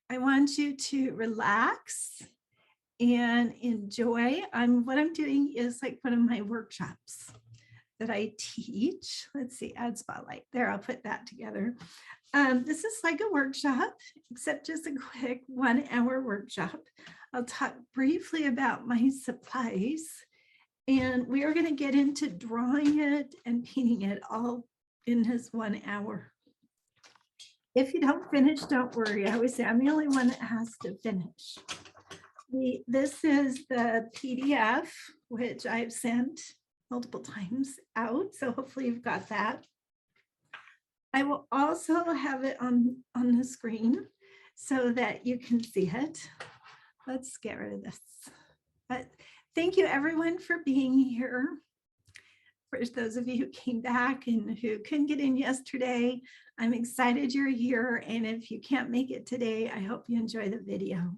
I want you to relax and enjoy. What I'm doing is like one of my workshops that I teach. Let's see, add spotlight. There, I'll put that together. This is like a workshop, except just a quick 1 hour workshop. I'll talk briefly about my supplies, and we are going to get into drawing it and painting it all in this 1 hour. If you don't finish, don't worry. I always say I'm the only one that has to finish. This is the PDF, which I've sent multiple times out. So hopefully you've got that. I will also have it on the screen so that you can see it. Let's get rid of this. But thank you everyone for being here. For those of you who came back and who couldn't get in yesterday, I'm excited you're here. And if you can't make it today, I hope you enjoy the video.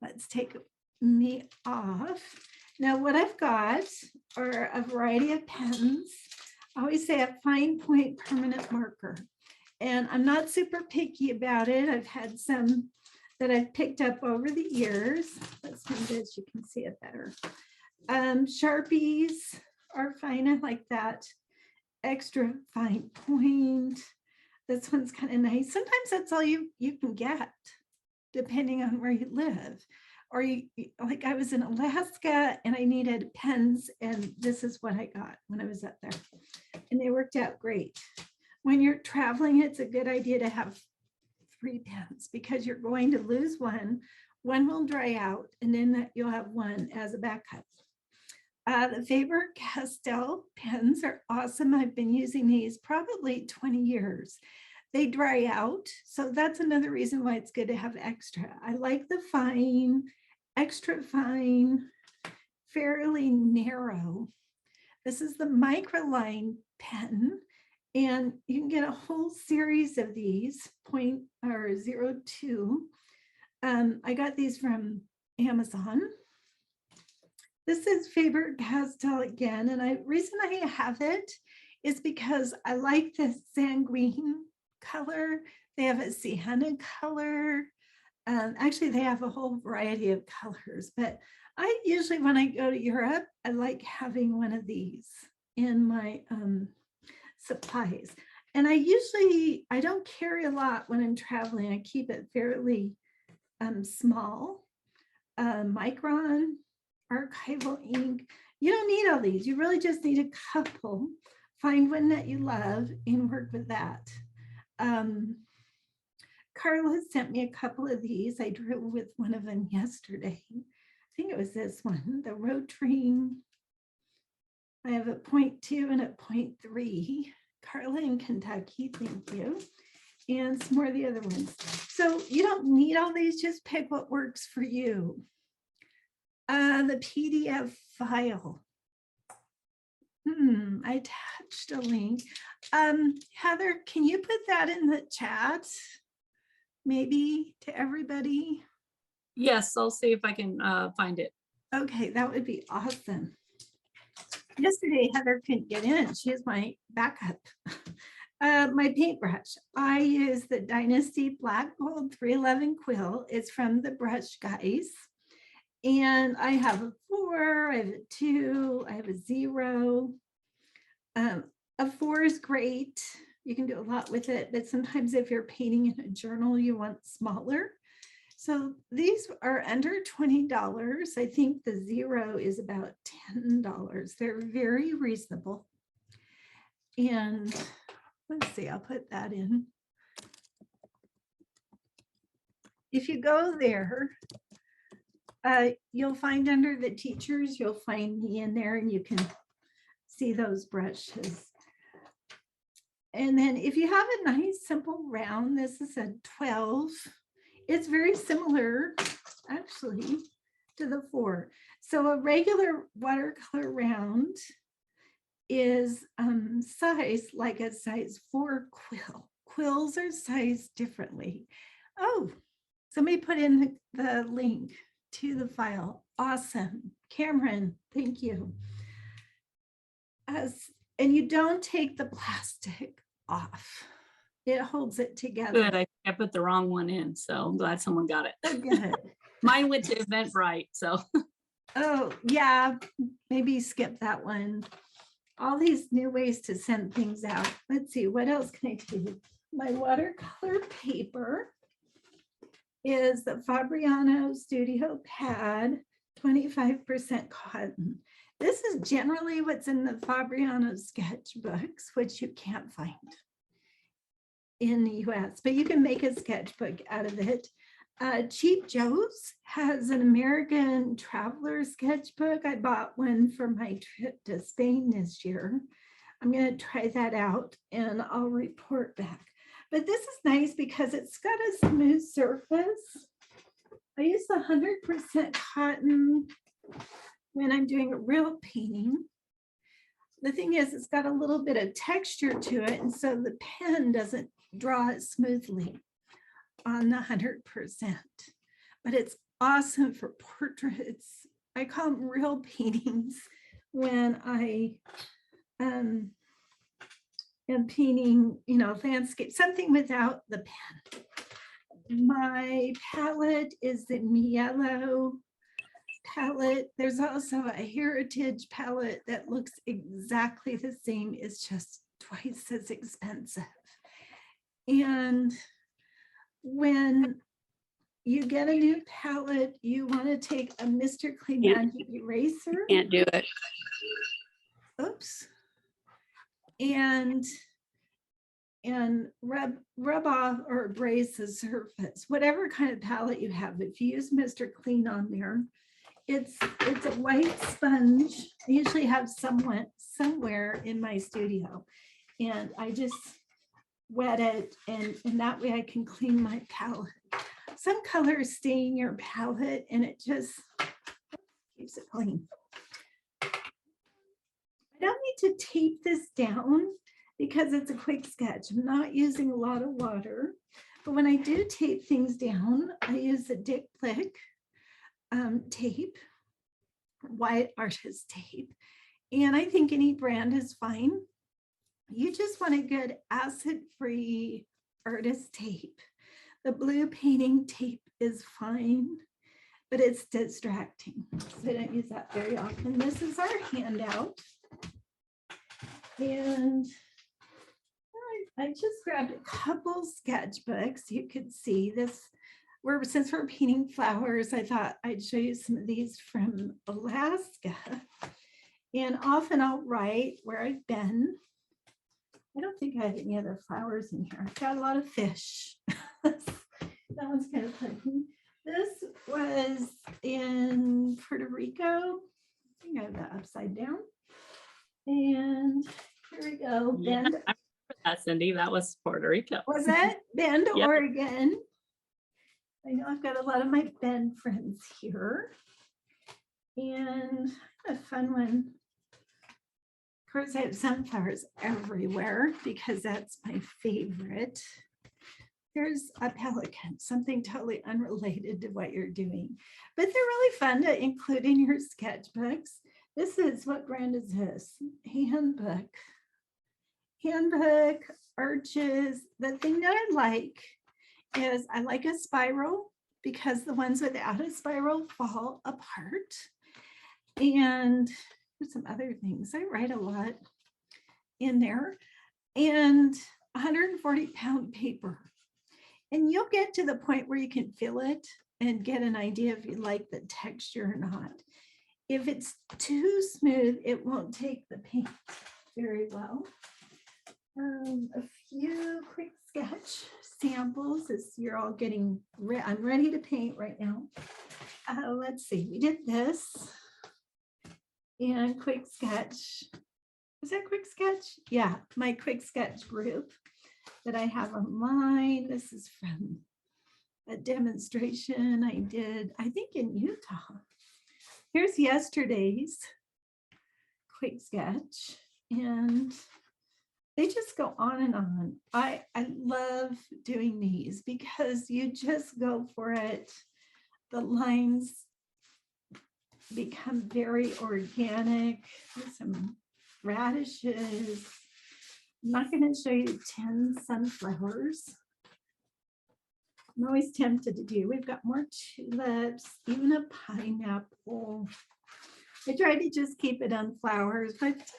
Let's take me off. Now what I've got are a variety of pens. I always say a fine point permanent marker. And I'm not super picky about it. I've had some that I've picked up over the years. Let's move this, you can see it better. Sharpies are fine. I like that extra fine point. This one's kind of nice. Sometimes that's all you can get, depending on where you live. Or like I was in Alaska and I needed pens, and this is what I got when I was up there. And they worked out great. When you're traveling, it's a good idea to have 3 pens because you're going to lose one. One will dry out, and then you'll have one as a backup. The Faber Castell pens are awesome. I've been using these probably 20 years. They dry out, so that's another reason why it's good to have extra. I like the fine, extra fine, fairly narrow. This is the microline pen, and you can get a whole series of these, 0.02. I got these from Amazon. This is Faber Castell again, and the reason I have it is because I like the sanguine color. They have a sienna color. Actually, they have a whole variety of colors, but I usually, when I go to Europe, I like having one of these in my supplies. And I don't carry a lot when I'm traveling. I keep it fairly small. Micron, archival ink. You don't need all these. You really just need a couple. Find one that you love and work with that. Carla sent me a couple of these. I drew with one of them yesterday. I think it was this one, the rotary. I have a 0.2 and a 0.3. Carla in Kentucky, thank you. And some more of the other ones. So you don't need all these, just pick what works for you. The PDF file. I attached a link. Heather, can you put that in the chat? Maybe to everybody? Yes, I'll see if I can find it. Okay, that would be awesome. Yesterday, Heather couldn't get in. She is my backup. My paintbrush. I use the Dynasty Black Gold 311 quill. It's from the Brush Guys. And I have a 4, I have a 2, I have a 0. A 4 is great. You can do a lot with it, but sometimes if you're painting in a journal, you want smaller. So these are under $20. I think the 0 is about $10. They're very reasonable. And let's see, I'll put that in. If you go there, you'll find under the teachers, you'll find me in there and you can see those brushes. And then if you have a nice simple round, this is a 12. It's very similar actually to the 4. So a regular watercolor round is sized like a size 4 quill. Quills are sized differently. Oh, somebody put in the link to the file. Awesome. Cameron, thank you. And you don't take the plastic off. It holds it together. Good. I put the wrong one in, so I'm glad someone got it. Oh, good. Mine went to Eventbrite, so. Oh, yeah, maybe skip that one. All these new ways to send things out. Let's see, what else can I do? My watercolor paper is the Fabriano Studio Pad, 25% cotton. This is generally what's in the Fabriano sketchbooks, which you can't find in the US, but you can make a sketchbook out of it. Cheap Joe's has an American traveler sketchbook. I bought one for my trip to Spain this year. I'm going to try that out and I'll report back. But this is nice because it's got a smooth surface. I use 100% cotton when I'm doing a real painting. The thing is, it's got a little bit of texture to it, and so the pen doesn't draw it smoothly on the 100%, but it's awesome for portraits. I call them real paintings when I am painting, you know, landscape, something without the pen. My palette is the Mielo palette. There's also a Heritage palette that looks exactly the same. It's just twice as expensive. And when you get a new palette, you want to take a Mr. Clean Magic eraser. Can't do it. Oops. And rub off or abrade the surface, whatever kind of palette you have. If you use Mr. Clean on there, it's a white sponge. I usually have somewhere in my studio, and I just wet it, and that way I can clean my palette. Some colors stay in your palette and it just keeps it clean. I don't need to tape this down because it's a quick sketch. I'm not using a lot of water, but when I do tape things down, I use the Dick Blick tape, white artist tape, and I think any brand is fine. You just want a good acid-free artist tape. The blue painting tape is fine, but it's distracting, so I don't use that very often. This is our handout, and I just grabbed a couple sketchbooks. You could see this. Since we're painting flowers, I thought I'd show you some of these from Alaska. And often I'll write where I've been. I don't think I have any other flowers in here. I've got a lot of fish. That one's kind of funny. This was in Puerto Rico. I think I have that upside down. And here we go. Yeah, Bend. I remember that, Cindy. That was Puerto Rico. Was it? Bend, Yep. Oregon. I know I've got a lot of my Bend friends here. And a fun one. Of course, I have sunflowers everywhere because that's my favorite. Here's a pelican, something totally unrelated to what you're doing, but they're really fun to include in your sketchbooks. This is, what brand is this? Handbook, Arches. The thing that I like is I like a spiral because the ones without a spiral fall apart. And there's some other things. I write a lot in there, and 140-pound paper. And you'll get to the point where you can feel it and get an idea if you like the texture or not. If it's too smooth, it won't take the paint very well. A few quick sketch samples as you're all getting ready. I'm ready to paint right now. Let's see, we did this. And quick sketch. Is that quick sketch? Yeah, my quick sketch group that I have online. This is from a demonstration I did, I think in Utah. Here's yesterday's quick sketch, and they just go on and on. I love doing these because you just go for it. The lines become very organic. There's some radishes. I'm not going to show you 10 sunflowers. I'm always tempted to do. We've got more tulips, even a pineapple. I try to just keep it on flowers, but just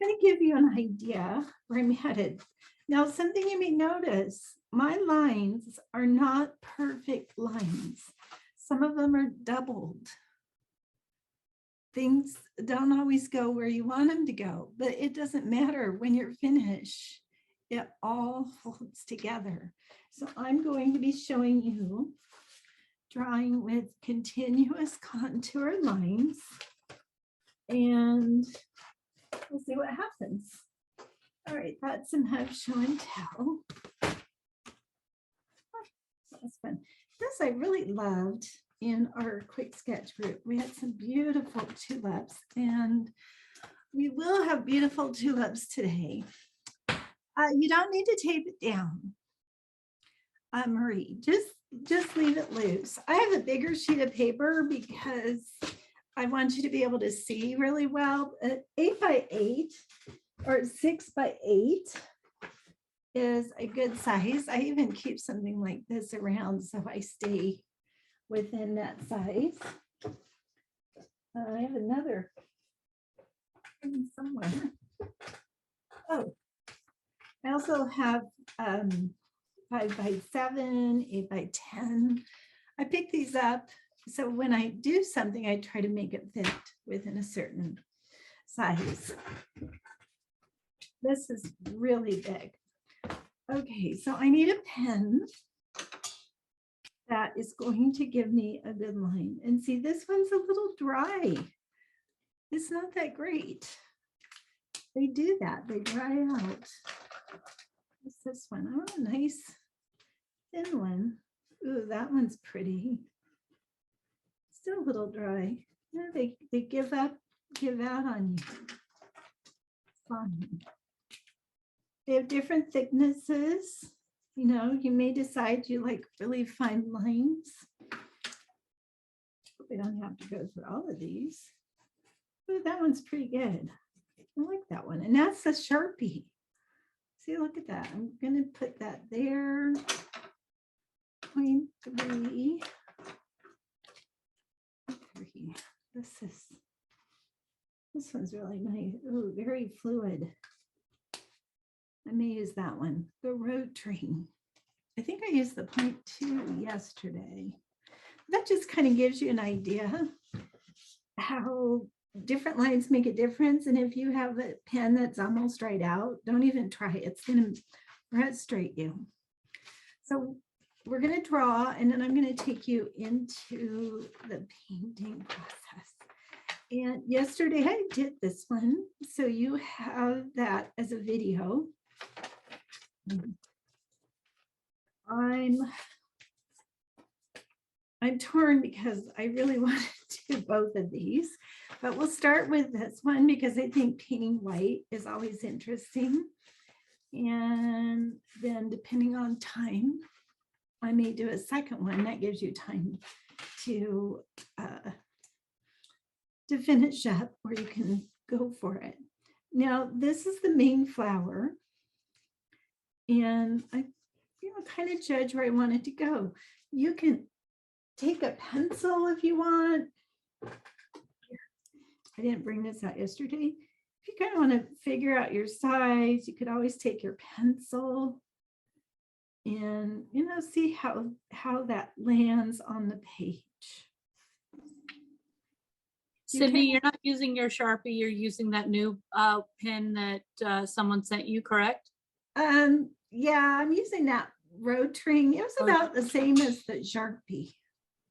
going to give you an idea where I'm headed. Now, something you may notice, my lines are not perfect lines. Some of them are doubled. Things don't always go where you want them to go, but it doesn't matter. When you're finished, it all holds together. So I'm going to be showing you drawing with continuous contour lines, and we'll see what happens. All right, that's enough show and tell. That's fun. This I really loved in our quick sketch group. We had some beautiful tulips, and we will have beautiful tulips today. You don't need to tape it down, Marie. Just leave it loose. I have a bigger sheet of paper because I want you to be able to see really well. 8 by 8 or 6 by 8 is a good size. I even keep something like this around so I stay within that size. I have another somewhere. Oh, I also have 5 by 7, 8 by 10. I pick these up, so when I do something, I try to make it fit within a certain size. This is really big. Okay, so I need a pen that is going to give me a good line. And see, this one's a little dry. It's not that great. They do that, they dry out. What's this one? Oh, nice thin one. Ooh, that one's pretty. Still a little dry. Yeah, they give out on you. Fine. They have different thicknesses. You know, you may decide you like really fine lines. We don't have to go through all of these. Ooh, that one's pretty good. I like that one. And that's a Sharpie. See, look at that. I'm going to put that there. 0.3. This one's really nice. Oh, very fluid. I may use that one. The rotary. I think I used the 0.2 yesterday. That just kind of gives you an idea how different lines make a difference. And if you have a pen that's almost dried out, don't even try it. It's going to frustrate you. So we're going to draw, and then I'm going to take you into the painting process. And yesterday I did this one, so you have that as a video. I'm torn because I really want to do both of these, but we'll start with this one because I think painting white is always interesting. And then depending on time, I may do a second one that gives you time to finish up, or you can go for it. Now, this is the main flower, and I kind of judge where I want it to go. You can take a pencil if you want. I didn't bring this out yesterday. If you kind of want to figure out your size, you could always take your pencil and see how that lands on the page. Cindy, you're not using your Sharpie, you're using that new pen that someone sent you, correct? Yeah, I'm using that rotring. It was about the same as the Sharpie.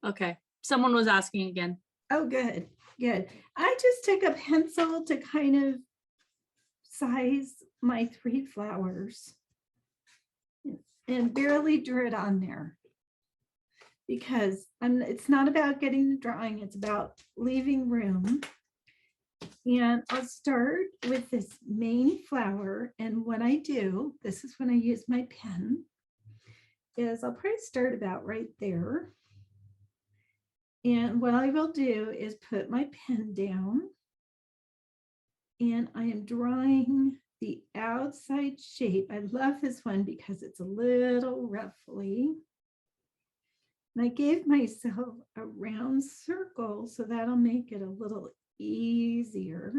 Okay, someone was asking again. Oh, good. I just took a pencil to kind of size my 3 flowers and barely drew it on there, because it's not about getting the drawing, it's about leaving room. And I'll start with this main flower, and what I do, this is when I use my pen, is I'll probably start about right there. And what I will do is put my pen down, and I am drawing the outside shape. I love this one because it's a little ruffly. And I gave myself a round circle, so that'll make it a little easier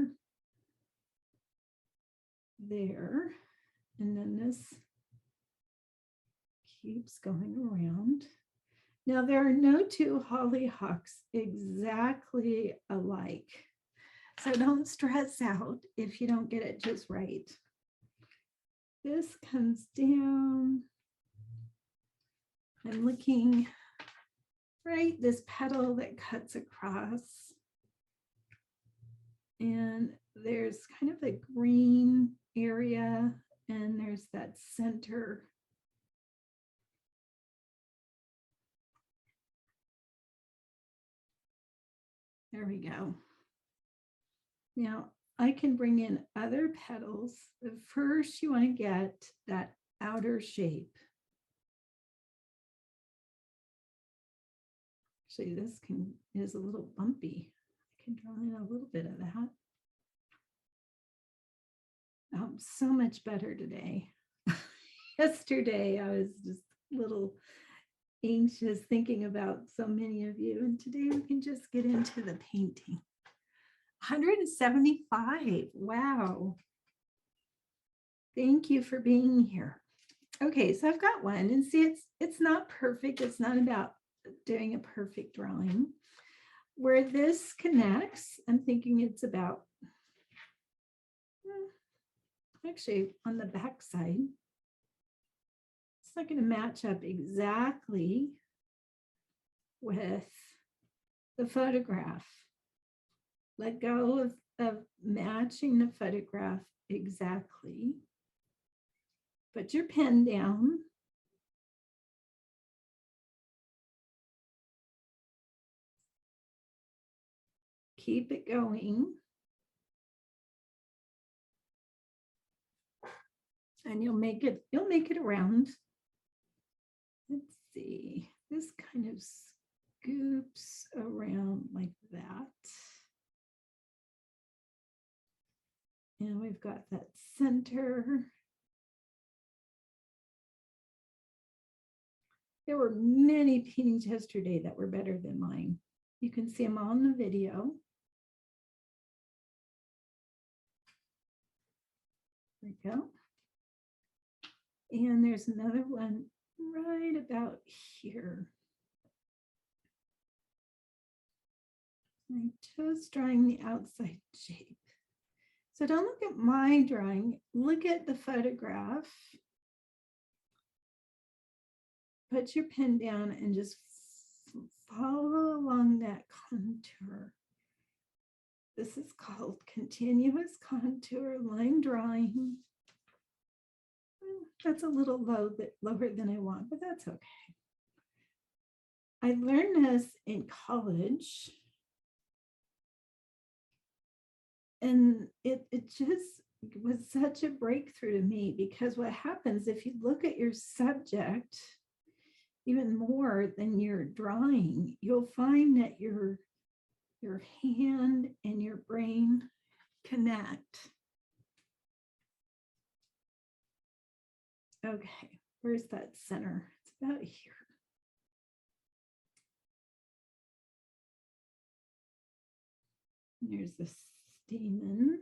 there. And then this keeps going around. Now, there are no two hollyhocks exactly alike, so don't stress out if you don't get it just right. This comes down. I'm looking right, this petal that cuts across. And there's kind of a green area, and there's that center. There we go. Now I can bring in other petals, but first you want to get that outer shape. Actually, this is a little bumpy. I can draw in a little bit of that. So much better today. Yesterday, I was just a little anxious thinking about so many of you, and today we can just get into the painting. 175. Wow. Thank you for being here. Okay, so I've got one, and see, it's not perfect. It's not about doing a perfect drawing. Where this connects, I'm thinking it's about actually on the back side. It's not going to match up exactly with the photograph. Let go of matching the photograph exactly. Put your pen down. Keep it going. And you'll make it around. Let's see. This kind of scoops around like that. And we've got that center. There were many paintings yesterday that were better than mine. You can see them all in the video. There we go. And there's another one right about here. I'm just drawing the outside shape. So don't look at my drawing, look at the photograph. Put your pen down and just follow along that contour. This is called continuous contour line drawing. That's a little lower than I want, but that's okay. I learned this in college. And it just was such a breakthrough to me, because what happens if you look at your subject even more than your drawing, you'll find that your hand and your brain connect. Okay, where's that center? It's about here. There's the stamen.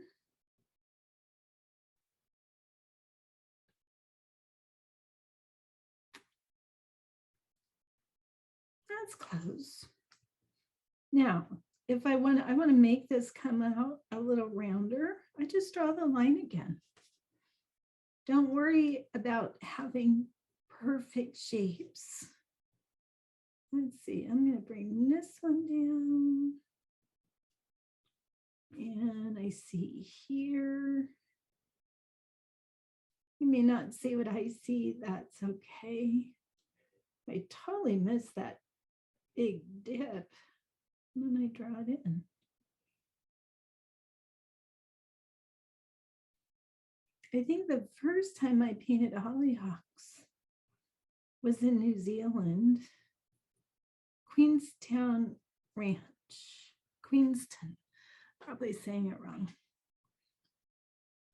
That's close. Now, if I want to make this come out a little rounder, I just draw the line again. Don't worry about having perfect shapes. Let's see, I'm going to bring this one down. And I see here. You may not see what I see, that's okay. I totally missed that big dip. And then I draw it in. I think the first time I painted hollyhocks was in New Zealand, Queenstown Ranch, Queenston, probably saying it wrong.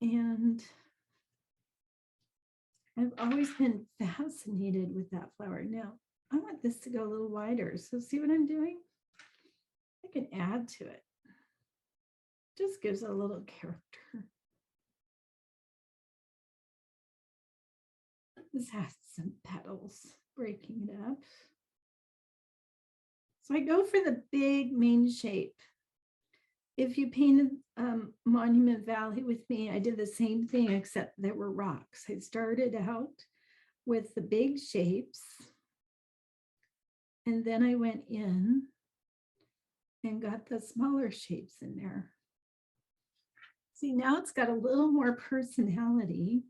And I've always been fascinated with that flower. Now, I want this to go a little wider. So see what I'm doing? I can add to it. Just gives a little character. This has some petals, breaking it up. So I go for the big main shape. If you painted Monument Valley with me, I did the same thing, except there were rocks. I started out with the big shapes, and then I went in and got the smaller shapes in there. See, now it's got a little more personality.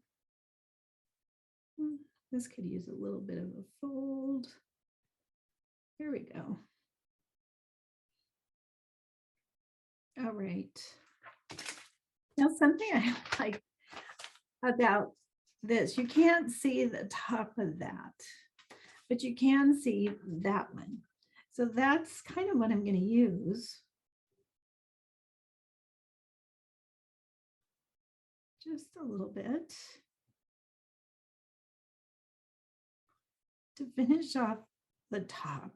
This could use a little bit of a fold. There we go. All right. Now, something I like about this, you can't see the top of that, but you can see that one. So that's kind of what I'm going to use. Just a little bit to finish off the top.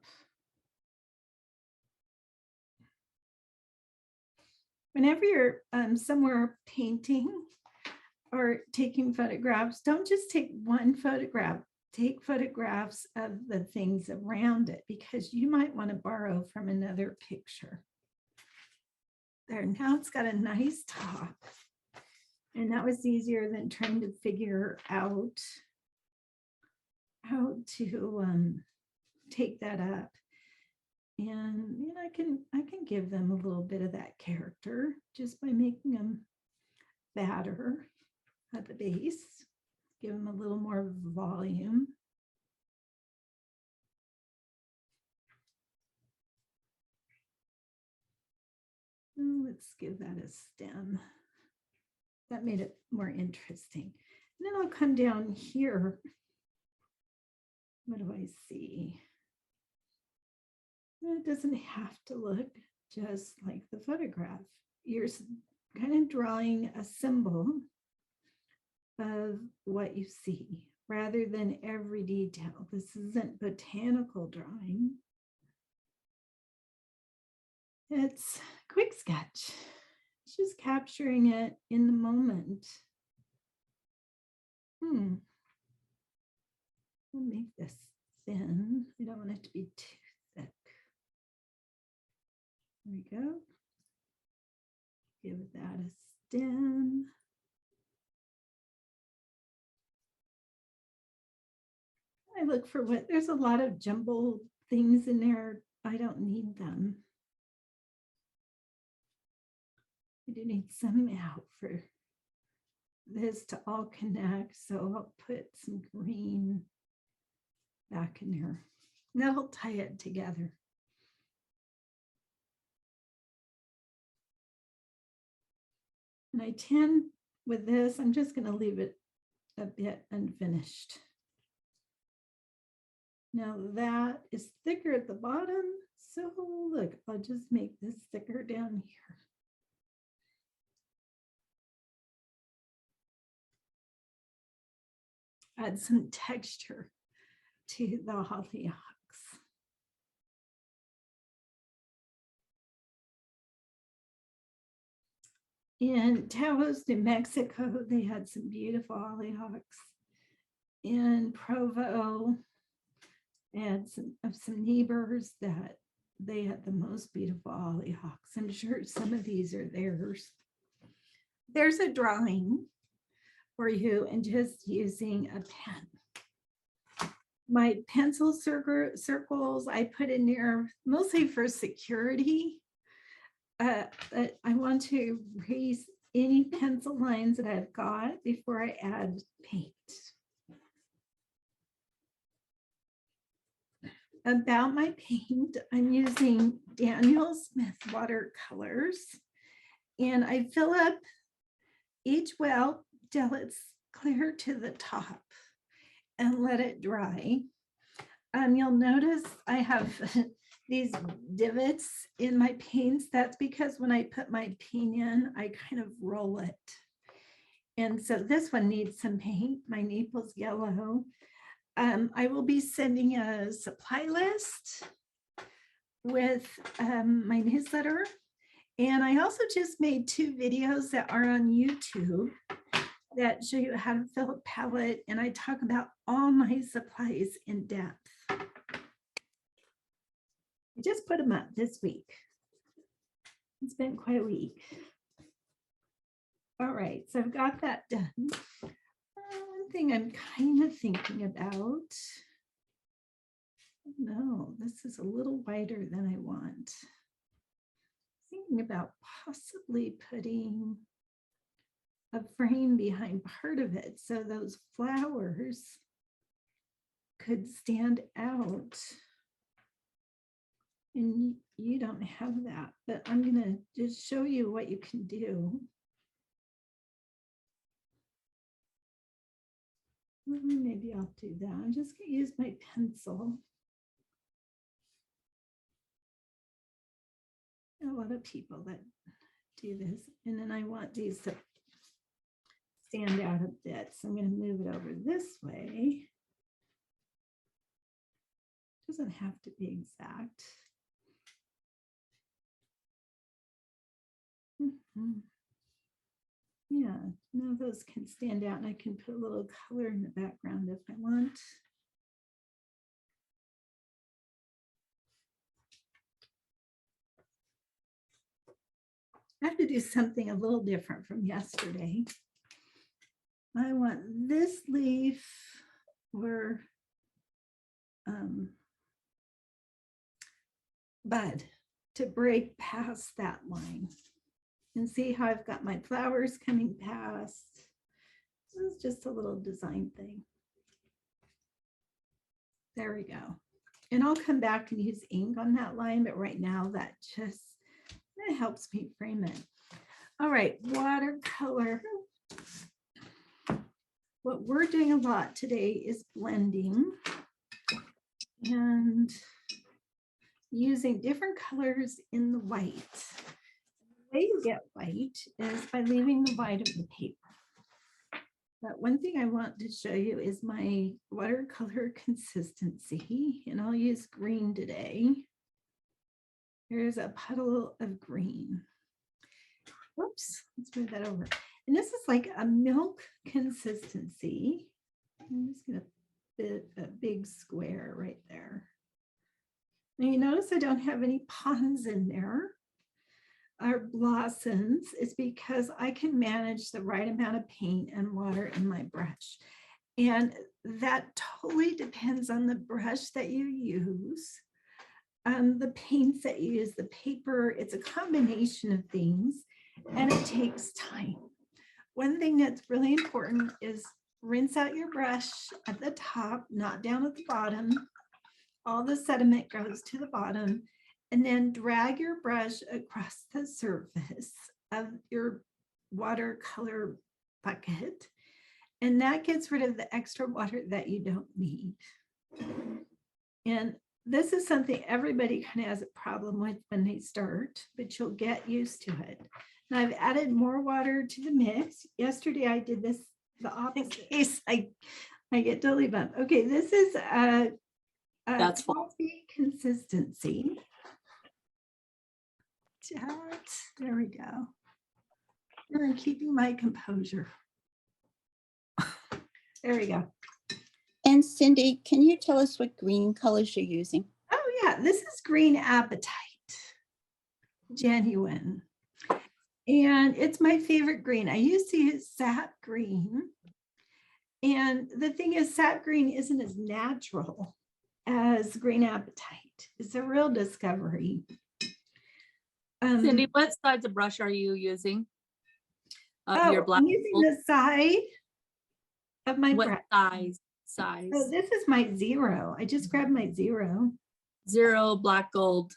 Whenever you're somewhere painting or taking photographs, don't just take one photograph. Take photographs of the things around it, because you might want to borrow from another picture. There, now it's got a nice top. And that was easier than trying to figure out how to take that up. And you know, I can give them a little bit of that character just by making them fatter at the base, give them a little more volume. And let's give that a stem. That made it more interesting. And then I'll come down here. What do I see? It doesn't have to look just like the photograph. You're kind of drawing a symbol of what you see rather than every detail. This isn't botanical drawing. It's quick sketch. It's just capturing it in the moment. I'll make this thin. I don't want it to be too thick. There we go. Give that a stem. I look for what, there's a lot of jumbled things in there. I don't need them. I do need some out for this to all connect. So I'll put some green back in there. That'll tie it together. And I tend with this, I'm just going to leave it a bit unfinished. Now that is thicker at the bottom. So look, I'll just make this thicker down here. Add some texture to the Hollyhocks. In Taos, New Mexico, they had some beautiful Hollyhocks. In Provo, I had some neighbors that they had the most beautiful Hollyhocks. I'm sure some of these are theirs. There's a drawing for you and just using a pen. My pencil circles I put in there mostly for security. I want to erase any pencil lines that I've got before I add paint. About my paint, I'm using Daniel Smith watercolors, and I fill up each well till it's clear to the top and let it dry. You'll notice I have these divots in my paints. That's because when I put my paint in, I kind of roll it. And so this one needs some paint, my Naples yellow. I will be sending a supply list with my newsletter. And I also just made 2 videos that are on YouTube that show you how to fill a palette. And I talk about all my supplies in depth. I just put them up this week. It's been quite a week. All right, so I've got that done. One thing I'm kind of thinking about. No, this is a little wider than I want. Thinking about possibly putting a frame behind part of it so those flowers could stand out. And you don't have that, but I'm gonna just show you what you can do. Maybe I'll do that. I'm just gonna use my pencil. A lot of people that do this, and then I want these to stand out a bit. So I'm going to move it over this way. Doesn't have to be exact. Yeah, now those can stand out, and I can put a little color in the background if I want. I have to do something a little different from yesterday. I want this leaf or bud to break past that line. And see how I've got my flowers coming past. This is just a little design thing. There we go. And I'll come back and use ink on that line, but right now that just helps me frame it. All right, watercolor. What we're doing a lot today is blending and using different colors in the white. The way you get white is by leaving the white of the paper. But one thing I want to show you is my watercolor consistency, and I'll use green today. Here's a puddle of green. Whoops, let's move that over. And this is like a milk consistency. I'm just gonna fit a big square right there. Now you notice I don't have any ponds in there. Our blossoms is because I can manage the right amount of paint and water in my brush. And that totally depends on the brush that you use, the paints that you use, the paper. It's a combination of things, and it takes time. One thing that's really important is rinse out your brush at the top, not down at the bottom. All the sediment goes to the bottom. And then drag your brush across the surface of your watercolor bucket. And that gets rid of the extra water that you don't need. And this is something everybody kind of has a problem with when they start, but you'll get used to it. Now I've added more water to the mix. Yesterday I did this the opposite case. I get totally bummed. Okay, this is a That's coffee consistency. There we go. And I'm keeping my composure. There we go. And Cindy, can you tell us what green colors you're using? Oh yeah, this is Green Appetite, genuine. And it's my favorite green. I used to use sap green. And the thing is, sap green isn't as natural as Green Appetite. It's a real discovery. Cindy, what size of brush are you using? Your black. I'm using the side of my brush. What size? So this is my 0. I just grabbed my 0. 0 black gold.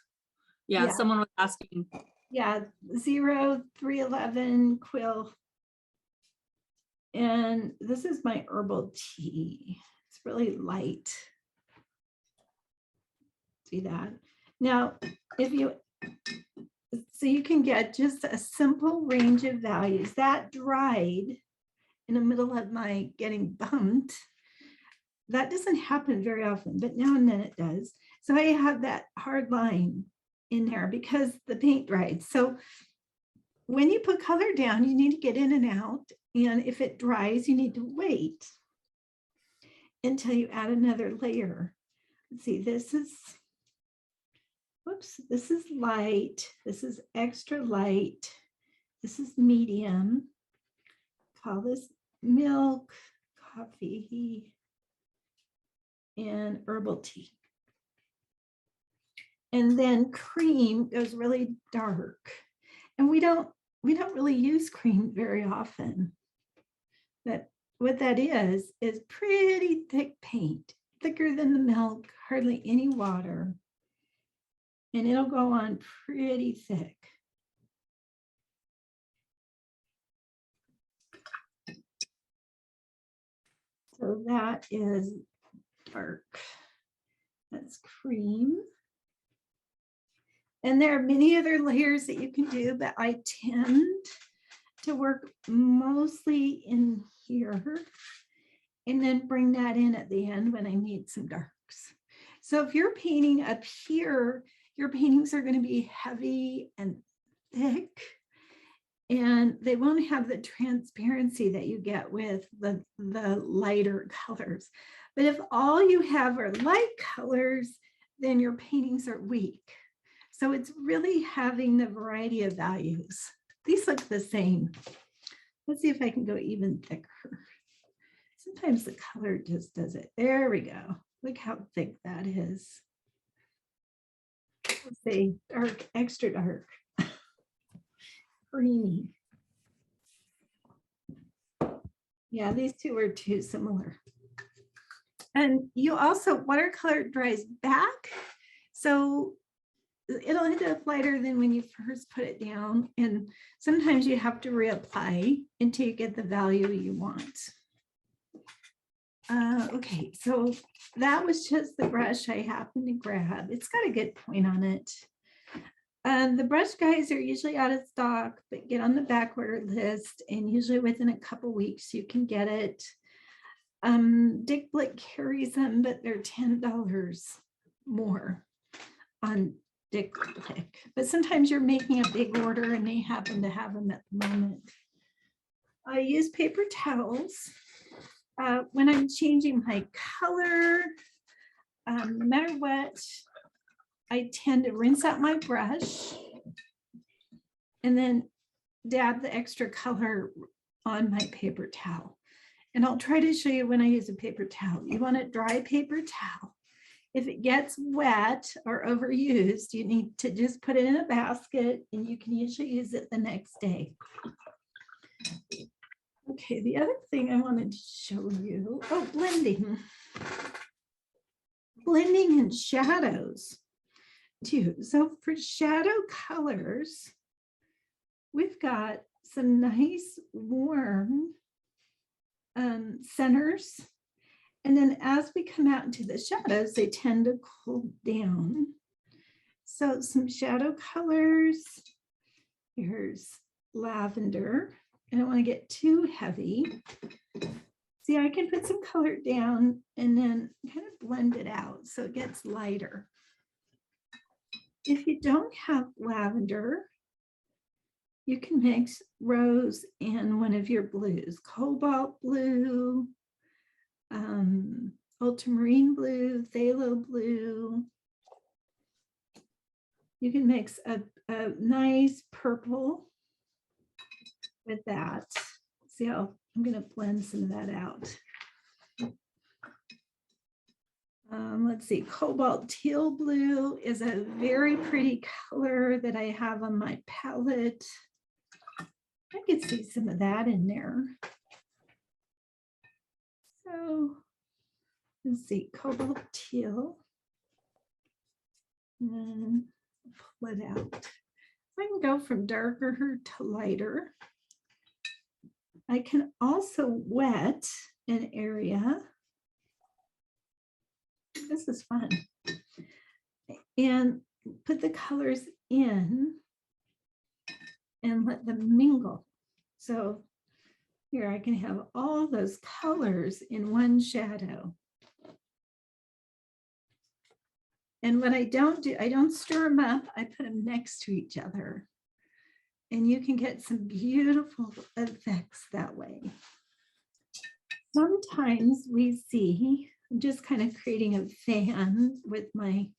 Yeah, someone was asking. Yeah, 0, 311 quill. And this is my herbal tea. It's really light. See that? Now, so you can get just a simple range of values. That dried in the middle of my getting bumped. That doesn't happen very often, but now and then it does. So I have that hard line in there because the paint dried. So when you put color down, you need to get in and out. And if it dries, you need to wait until you add another layer. Let's see, this is, whoops, this is light. This is extra light. This is medium. Call this milk, coffee, and herbal tea. And then cream goes really dark. And we don't really use cream very often. But what that is pretty thick paint, thicker than the milk, hardly any water. And it'll go on pretty thick. So that is dark. That's cream. And there are many other layers that you can do, but I tend to work mostly in here and then bring that in at the end when I need some darks. So if you're painting up here, your paintings are going to be heavy and thick, and they won't have the transparency that you get with the lighter colors. But if all you have are light colors, then your paintings are weak. So it's really having the variety of values. These look the same. Let's see if I can go even thicker. Sometimes the color just does it. There we go. Look how thick that is. Let's say dark, extra dark, creamy. Yeah, these two are too similar. And you also, watercolor dries back. So it'll end up lighter than when you first put it down. And sometimes you have to reapply until you get the value you want. Okay, so that was just the brush I happened to grab. It's got a good point on it. The brush guys are usually out of stock, but get on the back order list, and usually within a couple weeks you can get it. Dick Blick carries them, but they're $10 more on Dick Blick. But sometimes you're making a big order and they happen to have them at the moment. I use paper towels. When I'm changing my color, no matter what, I tend to rinse out my brush and then dab the extra color on my paper towel. And I'll try to show you when I use a paper towel. You want a dry paper towel. If it gets wet or overused, you need to just put it in a basket, and you can usually use it the next day. Okay, the other thing I wanted to show you, blending. Blending and shadows too. So for shadow colors, we've got some nice warm centers. And then as we come out into the shadows, they tend to cool down. So some shadow colors. Here's lavender. I don't want to get too heavy. See, I can put some color down and then kind of blend it out so it gets lighter. If you don't have lavender, you can mix rose and one of your blues, cobalt blue, ultramarine blue, phthalo blue. You can mix a nice purple with that. See how I'm going to blend some of that out. Let's see, cobalt teal blue is a very pretty color that I have on my palette. I can see some of that in there. So let's see, cobalt teal. And then pull it out. I can go from darker to lighter. I can also wet an area. This is fun. And put the colors in and let them mingle. So Here I can have all those colors in one shadow. And what I don't do, I don't stir them up, I put them next to each other. And you can get some beautiful effects that way. Sometimes we see, I'm just kind of creating a fan with my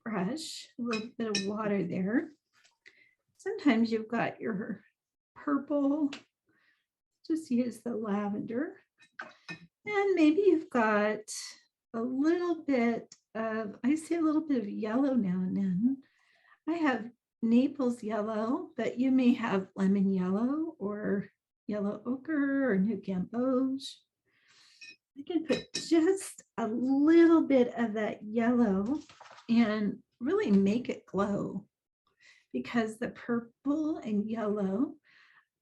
brush, a little bit of water there. Sometimes you've got your purple, just use the lavender. And maybe you've got a little bit of, I see a little bit of yellow now and then. I have Naples yellow, but you may have lemon yellow or yellow ochre or new gamboge. I can put just a little bit of that yellow and really make it glow, because the purple and yellow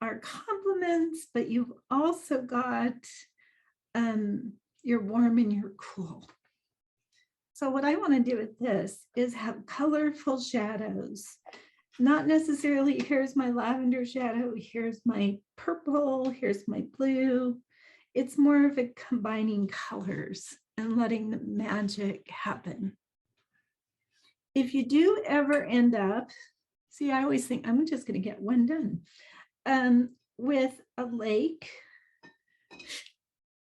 are complements, but you've also got your warm and your cool. So what I want to do with this is have colorful shadows. Not necessarily, here's my lavender shadow, here's my purple, here's my blue. It's more of a combining colors and letting the magic happen. If you do ever end up, see, I always think I'm just going to get one done. With a lake,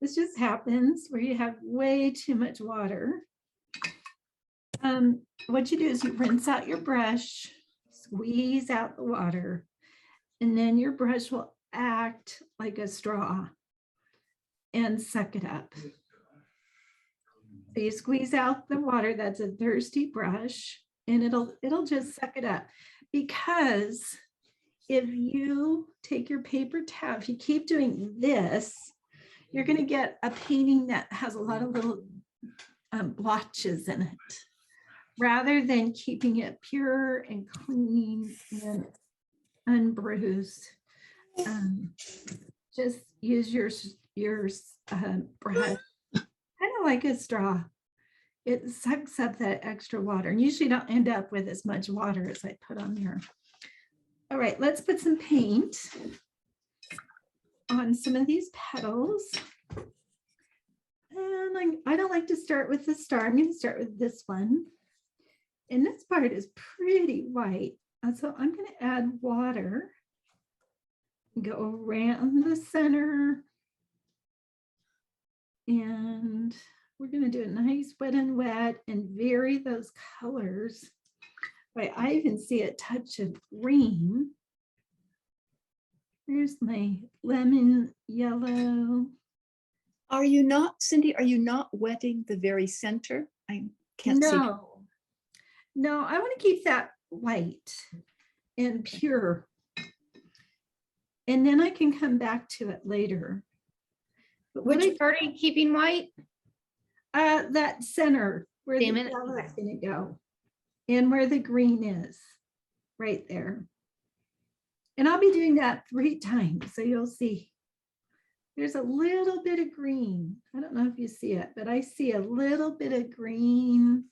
this just happens where you have way too much water. What you do is you rinse out your brush, squeeze out the water, and then your brush will act like a straw and suck it up. So you squeeze out the water, that's a thirsty brush, and it'll just suck it up. Because if you take your paper towel, if you keep doing this, you're going to get a painting that has a lot of little blotches in it, rather than keeping it pure and clean and unbruised. Just use your brush, kind of like a straw. It sucks up that extra water, and usually don't end up with as much water as I put on there. All right, let's put some paint on some of these petals. And I don't like to start with the star. I'm going to start with this one. And this part is pretty white. So I'm going to add water, go around the center. And we're going to do a nice wet and wet and vary those colors. Right, I even see a touch of green. Here's my lemon yellow. Are you not, Cindy, are you not wetting the very center? I can't see. No, I want to keep that white and pure. And then I can come back to it later. But Which part are you keeping white? That center where the Damn it. yellow is going to go. And where the green is, right there. And I'll be doing that 3 times, so you'll see. There's a little bit of green. I don't know if you see it, but I see a little bit of green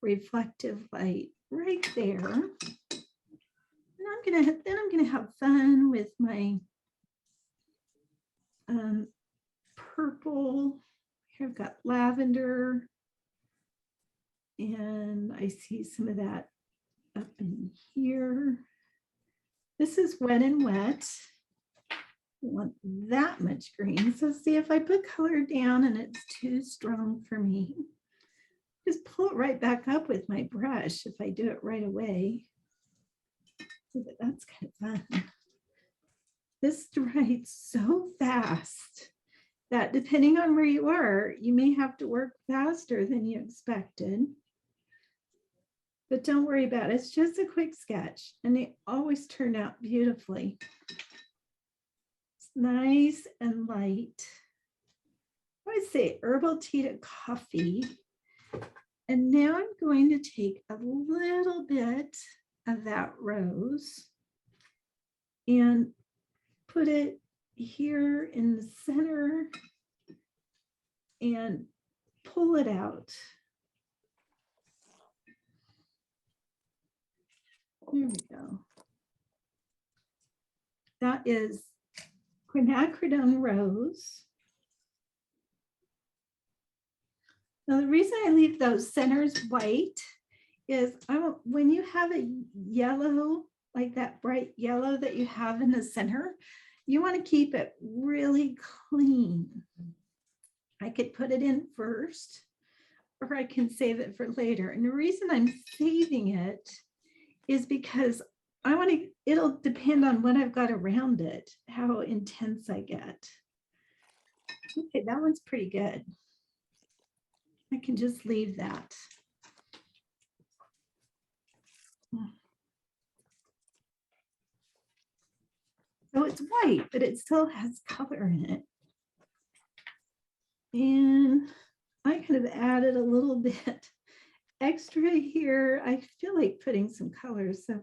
reflective light right there. And I'm gonna have fun with my purple. Here I've got lavender. And I see some of that up in here. This is wet and wet. I don't want that much green. So see, if I put color down and it's too strong for me, just pull it right back up with my brush if I do it right away. So that's kind of fun. This dries so fast that depending on where you are, you may have to work faster than you expected. But don't worry about it. It's just a quick sketch and they always turn out beautifully. It's nice and light. I would say herbal tea to coffee. And now I'm going to take a little bit of that rose and put it here in the center and pull it out. There we go. That is quinacridone rose. Now, the reason I leave those centers white is when you have a yellow, like that bright yellow that you have in the center, you want to keep it really clean. I could put it in first, or I can save it for later. And the reason I'm saving it is because it'll depend on what I've got around it, how intense I get. Okay, that one's pretty good. I can just leave that. So it's white, but it still has color in it. And I could have added a little bit extra here. I feel like putting some colors. So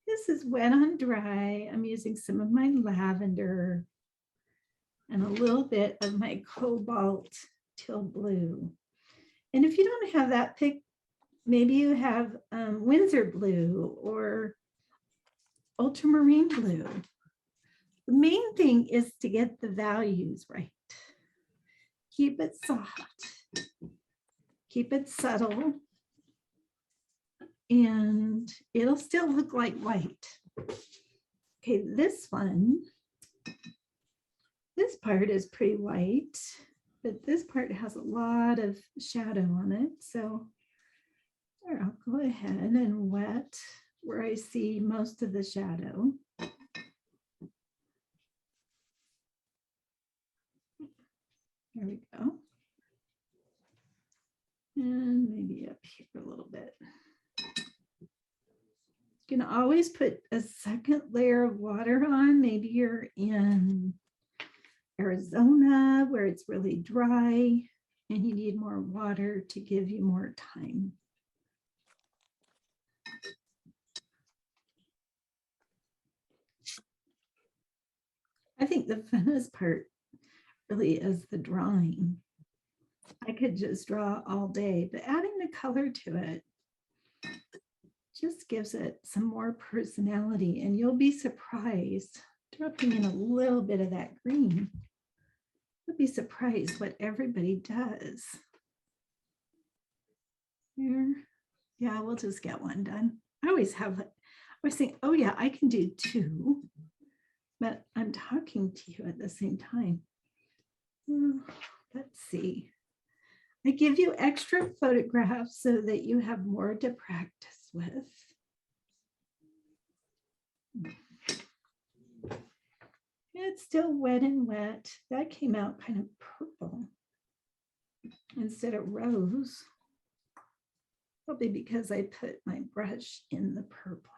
this is wet on dry. I'm using some of my lavender and a little bit of my cobalt teal blue. And if you don't have that, pick, maybe you have Windsor blue or ultramarine blue. The main thing is to get the values right. Keep it soft, keep it subtle, and it'll still look like white. Okay, this one, this part is pretty white, but this part has a lot of shadow on it. So there, I'll go ahead and wet where I see most of the shadow. There we go. And maybe up here a little bit. You can always put a second layer of water on. Maybe you're in Arizona where it's really dry and you need more water to give you more time. I think the funnest part really is the drawing. I could just draw all day, but adding the color to it just gives it some more personality, and you'll be surprised, dropping in a little bit of that green. You'll be surprised what everybody does. Here. Yeah, we'll just get one done. I always think, oh yeah, I can do two, but I'm talking to you at the same time. Let's see. I give you extra photographs so that you have more to practice with. It's still wet and wet. That came out kind of purple instead of rose. Probably because I put my brush in the purple.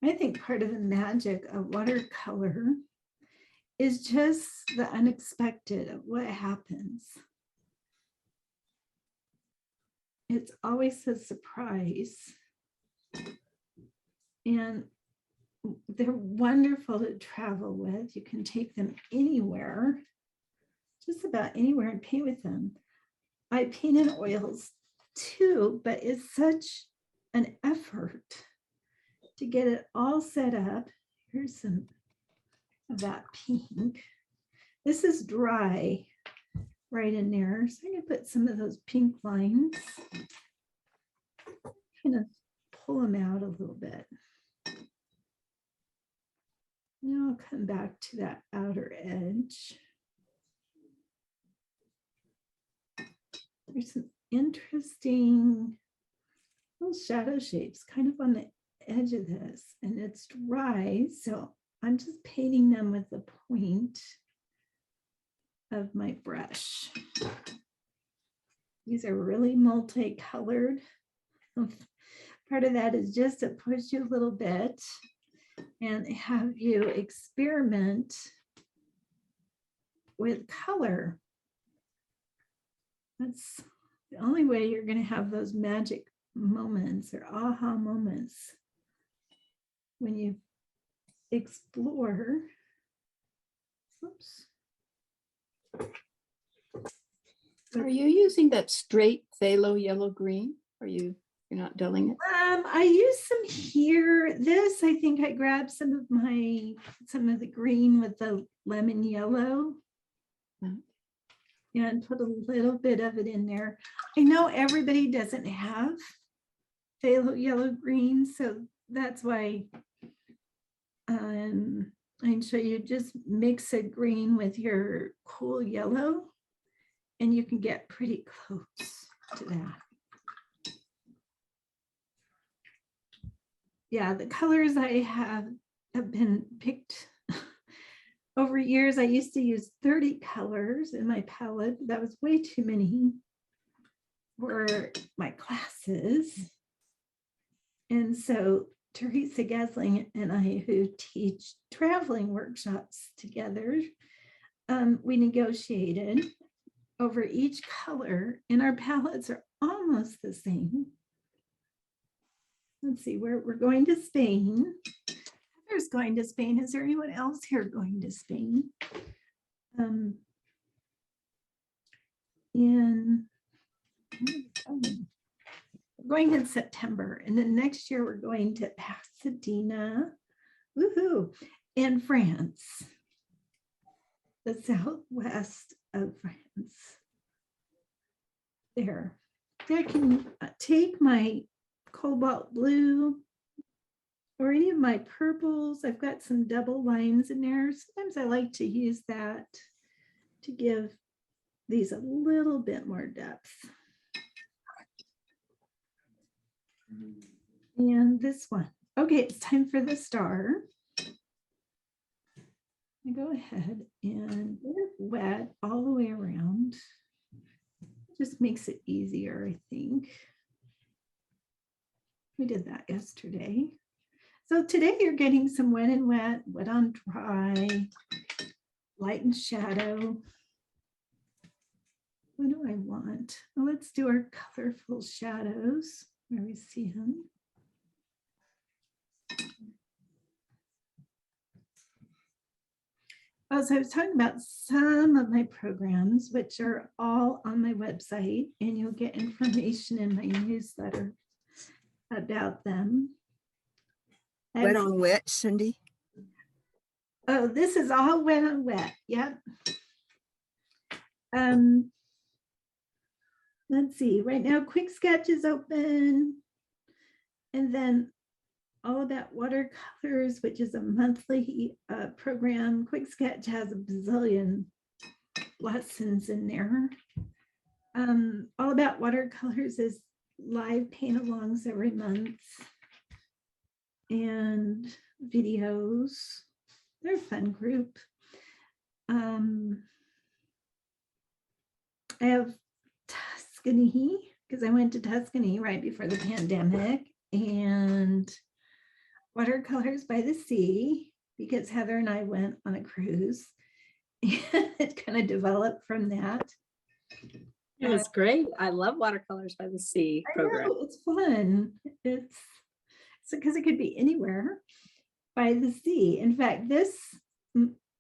I think part of the magic of watercolor is just the unexpected of what happens. It's always a surprise. And they're wonderful to travel with. You can take them anywhere, just about anywhere, and paint with them. I paint in oils too, but it's such an effort to get it all set up. Here's some of that pink. This is dry right in there. So I'm going to put some of those pink lines, kind of pull them out a little bit. Now I'll come back to that outer edge. There's some interesting little shadow shapes kind of on the edge of this, and it's dry, so I'm just painting them with the point of my brush. These are really multicolored. Part of that is just to push you a little bit and have you experiment with color. That's the only way you're going to have those magic moments or aha moments, when you explore. Oops. Are you using that straight phthalo yellow green? Are you You're not dulling it? I use some here. This, I think I grabbed some of the green with the lemon yellow. Mm. And put a little bit of it in there. I know everybody doesn't have phthalo yellow green, so that's why I can show you, just mix a green with your cool yellow and you can get pretty close to that. Yeah, the colors I have been picked over years. I used to use 30 colors in my palette. That was way too many for my classes. And so Teresa Gesling and I, who teach traveling workshops together, we negotiated over each color, and our palettes are almost the same. Let's see, we're going to Spain. Heather's going to Spain. Is there anyone else here going to Spain? We're going in September, and then next year we're going to Pasadena, woohoo, and France, the southwest of France. There, I can take my cobalt blue or any of my purples. I've got some double lines in there. Sometimes I like to use that to give these a little bit more depth. And this one. Okay, it's time for the star. I go ahead and let it wet all the way around. Just makes it easier, I think. We did that yesterday. So today you're getting some wet and wet, wet on dry, light and shadow. What do I want? Well, let's do our colorful shadows where we see them. Oh, so I was talking about some of my programs, which are all on my website, and you'll get information in my newsletter about them. Wet on wet, Cindy? Oh, this is all wet on wet. Yep. Let's see. Right now, Quick Sketch is open. And then All About Watercolors, which is a monthly program. Quick Sketch has a bazillion lessons in there. All About Watercolors is live paint-alongs every month. And videos. They're a fun group. I have Tuscany, because I went to Tuscany right before the pandemic, and Watercolors by the Sea, because Heather and I went on a cruise. And it kind of developed from that. It was great. I love Watercolors by the Sea program. I know, it's fun. It's because it could be anywhere by the sea. In fact, this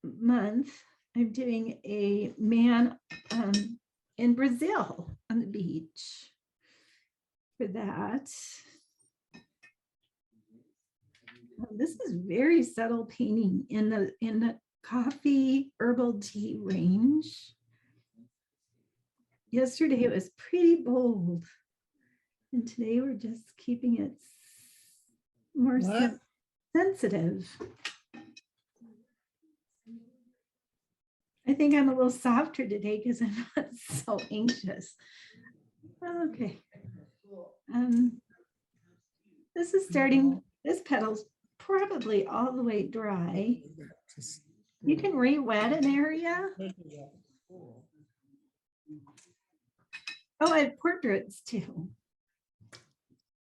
month, I'm doing a man in Brazil on the beach for that. This is very subtle painting in the coffee herbal tea range. Yesterday it was pretty bold, and today we're just keeping it more sensitive. I think I'm a little softer today because I'm not so anxious. Okay. This is starting, this petal's probably all the way dry. You can re-wet an area. Oh, I have portraits too,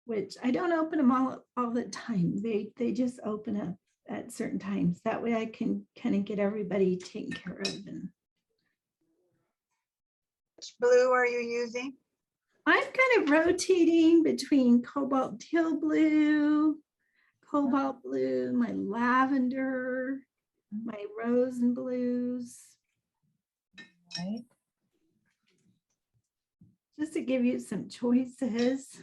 which I don't open them all the time. They just open up at certain times. That way I can kind of get everybody taken care of. And Which blue are you using? I'm kind of rotating between cobalt teal blue, cobalt blue, my lavender, my rose and blues. Right. Just to give you some choices.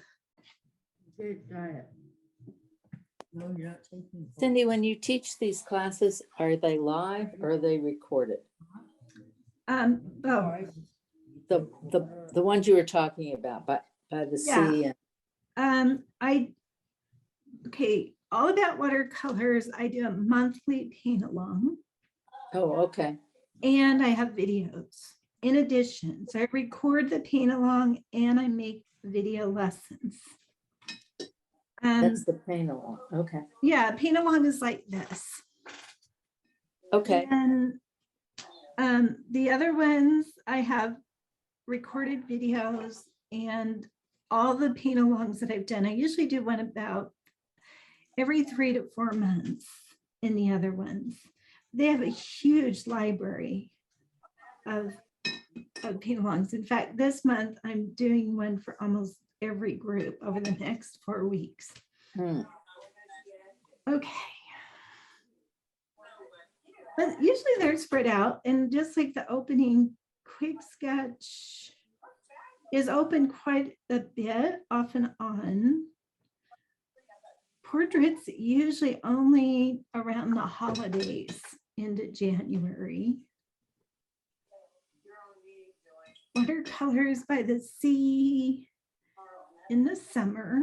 Cindy, when you teach these classes, are they live or are they recorded? Oh, The ones you were talking about by the sea. Okay, all about watercolors. I do a monthly paint along Oh, okay. and I have videos in addition. So I record the paint along and I make video lessons. That's the paint-along. Okay. Yeah, paint along is like this. Okay. And the other ones, I have recorded videos and all the paint alongs that I've done. I usually do one about every 3 to 4 months in the other ones. They have a huge library of paint alongs. In fact, this month I'm doing one for almost every group over the next 4 weeks. Okay. But usually they're spread out, and just like the opening quick sketch is open quite a bit off and on. Portraits usually only around the holidays into January. Watercolors by the sea in the summer,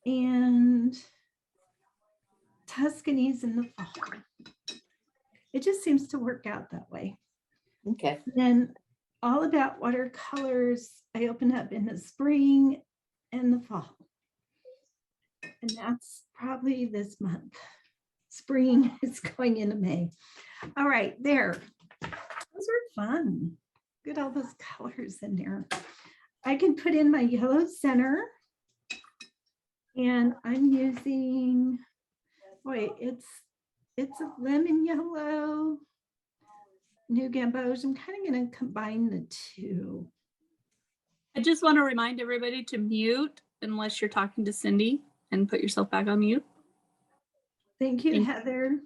and Tuscany's in the fall. It just seems to work out that way. Okay. Then all about watercolors, I open up in the spring and the fall. And that's probably this month. Spring is going into May. All right, there. Those are fun. Look at all those colors in there. I can put in my yellow center. And I'm using, boy, it's a lemon yellow, new gamboge. I'm kind of going to combine the two. I just want to remind everybody to mute unless you're talking to Cindy, and put yourself back on mute. Thank you, Thank you. Heather.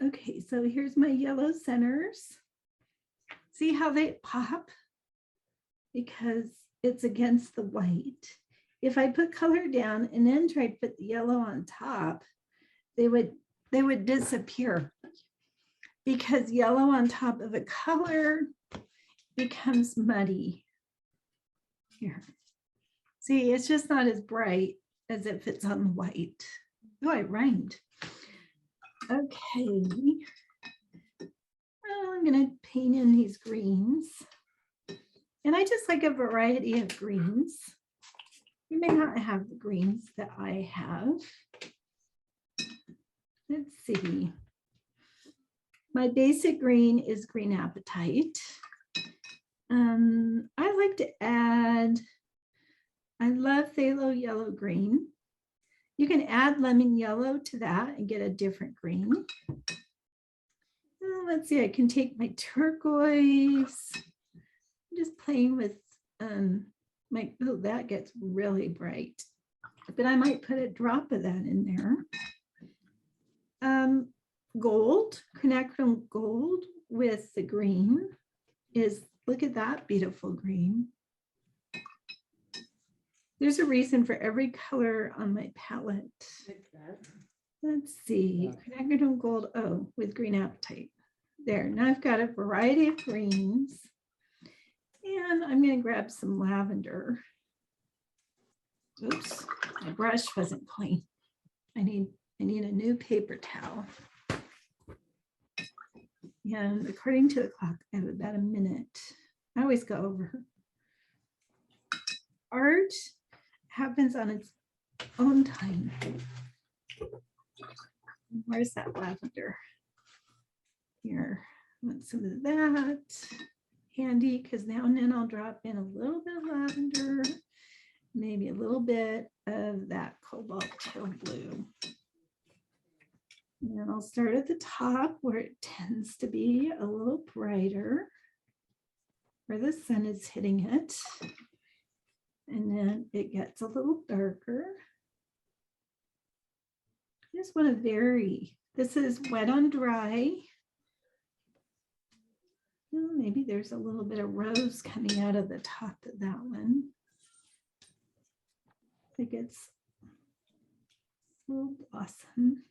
Okay, so here's my yellow centers. See how they pop? Because it's against the white. If I put color down and then try to put the yellow on top, they would disappear, because yellow on top of a color becomes muddy. Here. See, it's just not as bright as if it's on the white. Oh, I rhymed. Okay. Well, I'm going to paint in these greens. And I just like a variety of greens. You may not have the greens that I have. Let's see. My basic green is green apatite. I like to add, I love phthalo yellow green. You can add lemon yellow to that and get a different green. Let's see, I can take my turquoise. I'm just playing with my, oh, that gets really bright. But I might put a drop of that in there. Gold, quinacridone gold with the green is, look at that beautiful green. There's a reason for every color on my palette. Let's see, quinacridone gold, oh, with green apatite. There, now I've got a variety of greens. And I'm going to grab some lavender. Oops, my brush wasn't clean. I need a new paper towel. And according to the clock, I have about a minute. I always go over. Art happens on its own time. Where's that lavender? Here, I want some of that. Handy, because now and then I'll drop in a little bit of lavender, maybe a little bit of that cobalt teal blue. And I'll start at the top where it tends to be a little brighter, where the sun is hitting it. And then it gets a little darker. I just want to vary. This is wet on dry. Well, maybe there's a little bit of rose coming out of the top of that one. I think it's a little blossom.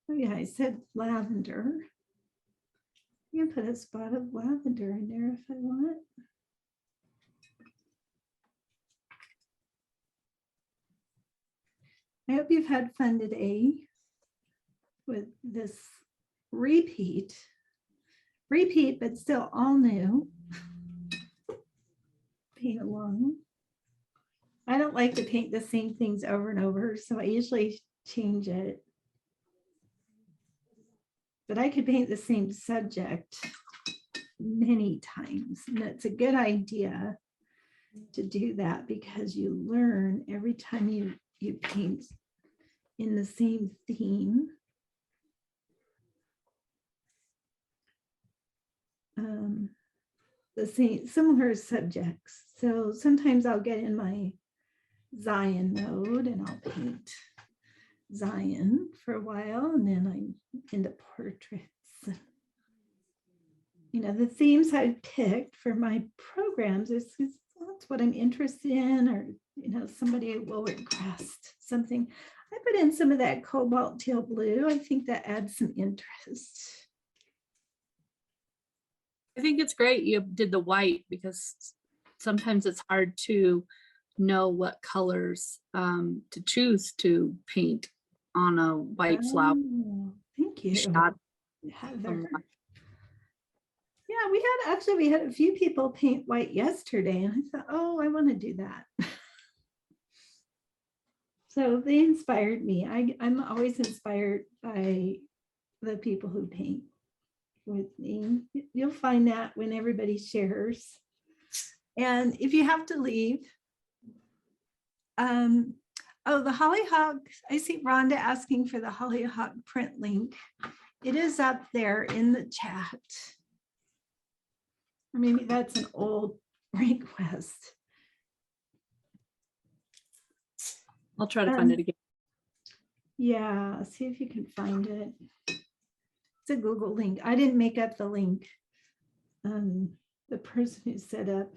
Oh yeah, I said lavender. You can put a spot of lavender in there if I want. I hope you've had fun today with this repeat, but still all new. Paint along. I don't like to paint the same things over and over, so I usually change it. But I could paint the same subject many times, and it's a good idea to do that because you learn every time you paint in the same theme. The same similar subjects. So sometimes I'll get in my Zion mode and I'll paint Zion for a while, and then I'm into portraits. You know, the themes I picked for my programs is that's what I'm interested in, or you know, somebody will request something. I put in some of that cobalt teal blue. I think that adds some interest. I think it's great you did the white because sometimes it's hard to know what colors to choose to paint on a white flower Oh, thank you, shot. Heather. Yeah, we had a few people paint white yesterday, and I thought, oh, I want to do that. So they inspired me. I'm always inspired by the people who paint with me. You'll find that when everybody shares. And if you have to leave, oh, the Hollyhocks, I see Rhonda asking for the Hollyhock print link. It is up there in the chat. Or maybe that's an old request. I'll try to find it again. Yeah, see if you can find it. It's a Google link. I didn't make up the link. The person who set up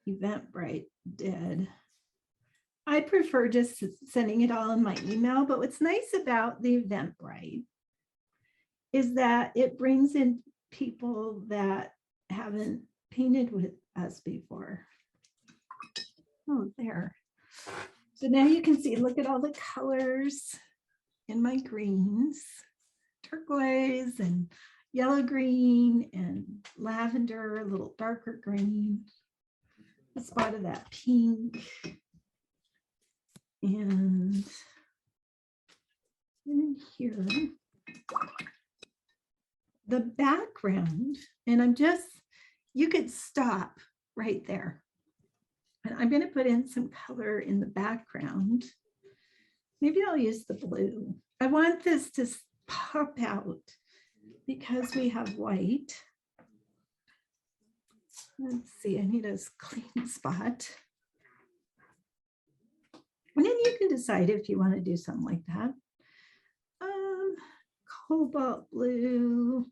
Eventbrite did. I prefer just sending it all in my email, but what's nice about the Eventbrite is that it brings in people that haven't painted with us before. Oh, there. So now you can see, look at all the colors in my greens, turquoise and yellow green and lavender, a little darker green, a spot of that pink. And in here, the background, and I'm just, you could stop right there. And I'm going to put in some color in the background. Maybe I'll use the blue. I want this to pop out because we have white. Let's see, I need a clean spot. And then you can decide if you want to do something like that. Cobalt blue.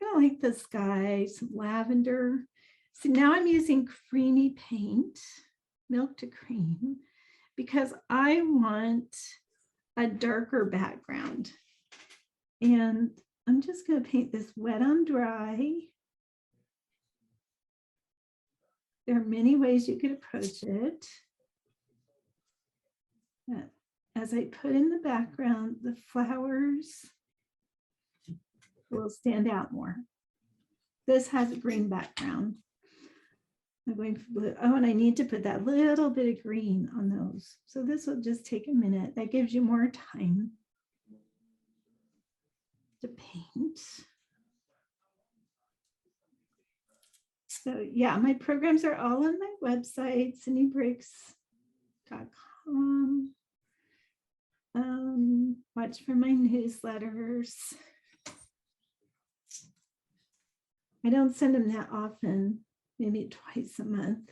I like the sky, some lavender. So now I'm using creamy paint, milk to cream, because I want a darker background. And I'm just going to paint this wet on dry. There are many ways you could approach it. As I put in the background, the flowers will stand out more. This has a green background. I'm going for blue. Oh, and I need to put that little bit of green on those. So this will just take a minute. That gives you more time to paint. So yeah, my programs are all on my website, cindybriggs.com. Watch for my newsletters. I don't send them that often, maybe twice a month,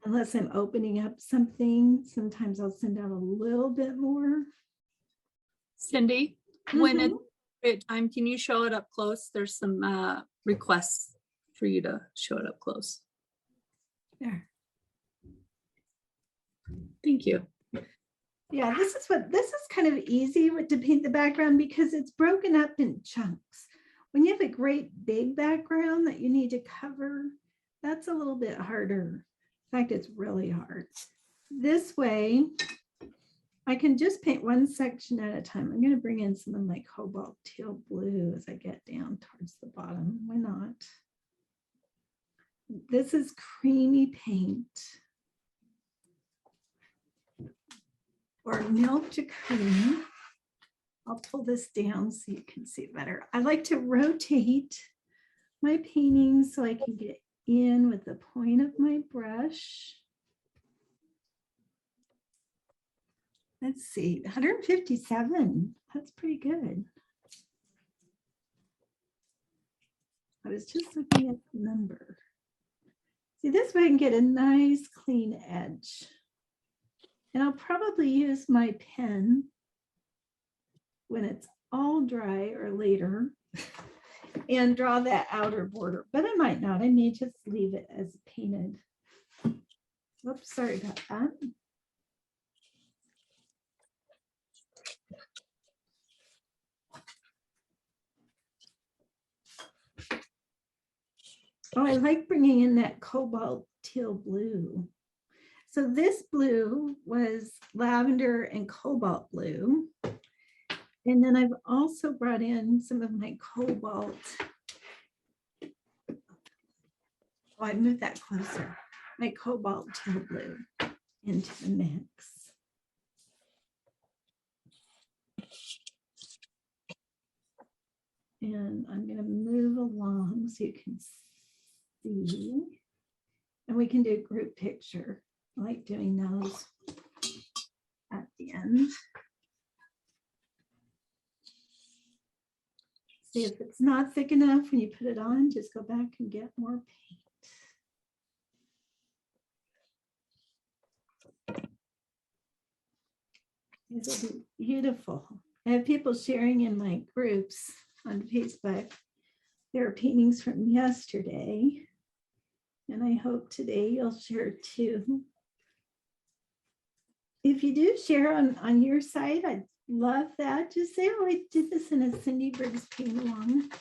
unless I'm opening up something. Sometimes I'll send out a little bit more. Cindy, when Mhm. it time, can you show it up close? There's some requests for you to show it up close. There. Thank you. Yeah, this is kind of easy to paint the background because it's broken up in chunks. When you have a great big background that you need to cover, that's a little bit harder. In fact, it's really hard. This way, I can just paint one section at a time. I'm going to bring in some of my cobalt teal blue as I get down towards the bottom. Why not? This is creamy paint, or milk to cream. I'll pull this down so you can see better. I like to rotate my painting so I can get in with the point of my brush. Let's see, 157. That's pretty good. I was just looking at the number. See, this way I can get a nice clean edge. And I'll probably use my pen when it's all dry or later and draw that outer border, but I might not. I may just leave it as painted. Whoops, sorry about that. Oh, I like bringing in that cobalt teal blue. So this blue was lavender and cobalt blue. And then I've also brought in some of my cobalt. Oh, I moved that closer. My cobalt teal blue into the mix. And I'm going to move along so you can see. And we can do a group picture. I like doing those at the end. See, if it's not thick enough when you put it on, just go back and get more paint. These will be beautiful. I have people sharing in my groups on Facebook. There are paintings from yesterday. And I hope today you'll share too. If you do share on your site, I'd love that. Just say, oh, I did this in a Cindy Briggs Paint-Along.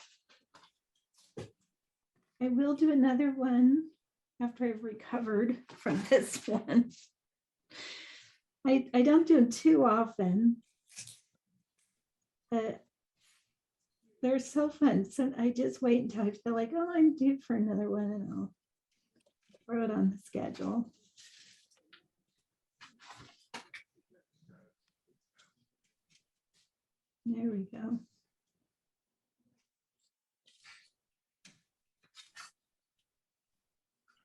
I will do another one after I've recovered from this one. I don't do them too often, but they're so fun. So I just wait until I feel like, oh, I'm due for another one, and I'll throw it on the schedule. There we go.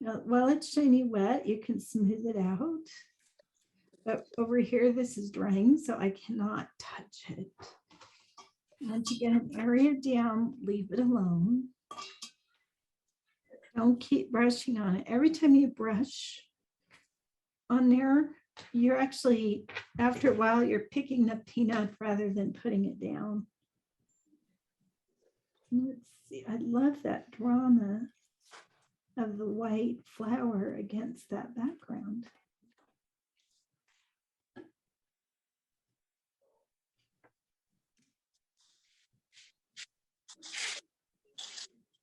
Now, while it's shiny wet, you can smooth it out. But over here, this is drying, so I cannot touch it. Once you get an area down, leave it alone. Don't keep brushing on it. Every time you brush on there, you're actually, after a while, you're picking the paint up rather than putting it down. Let's see, I love that drama of the white flower against that background.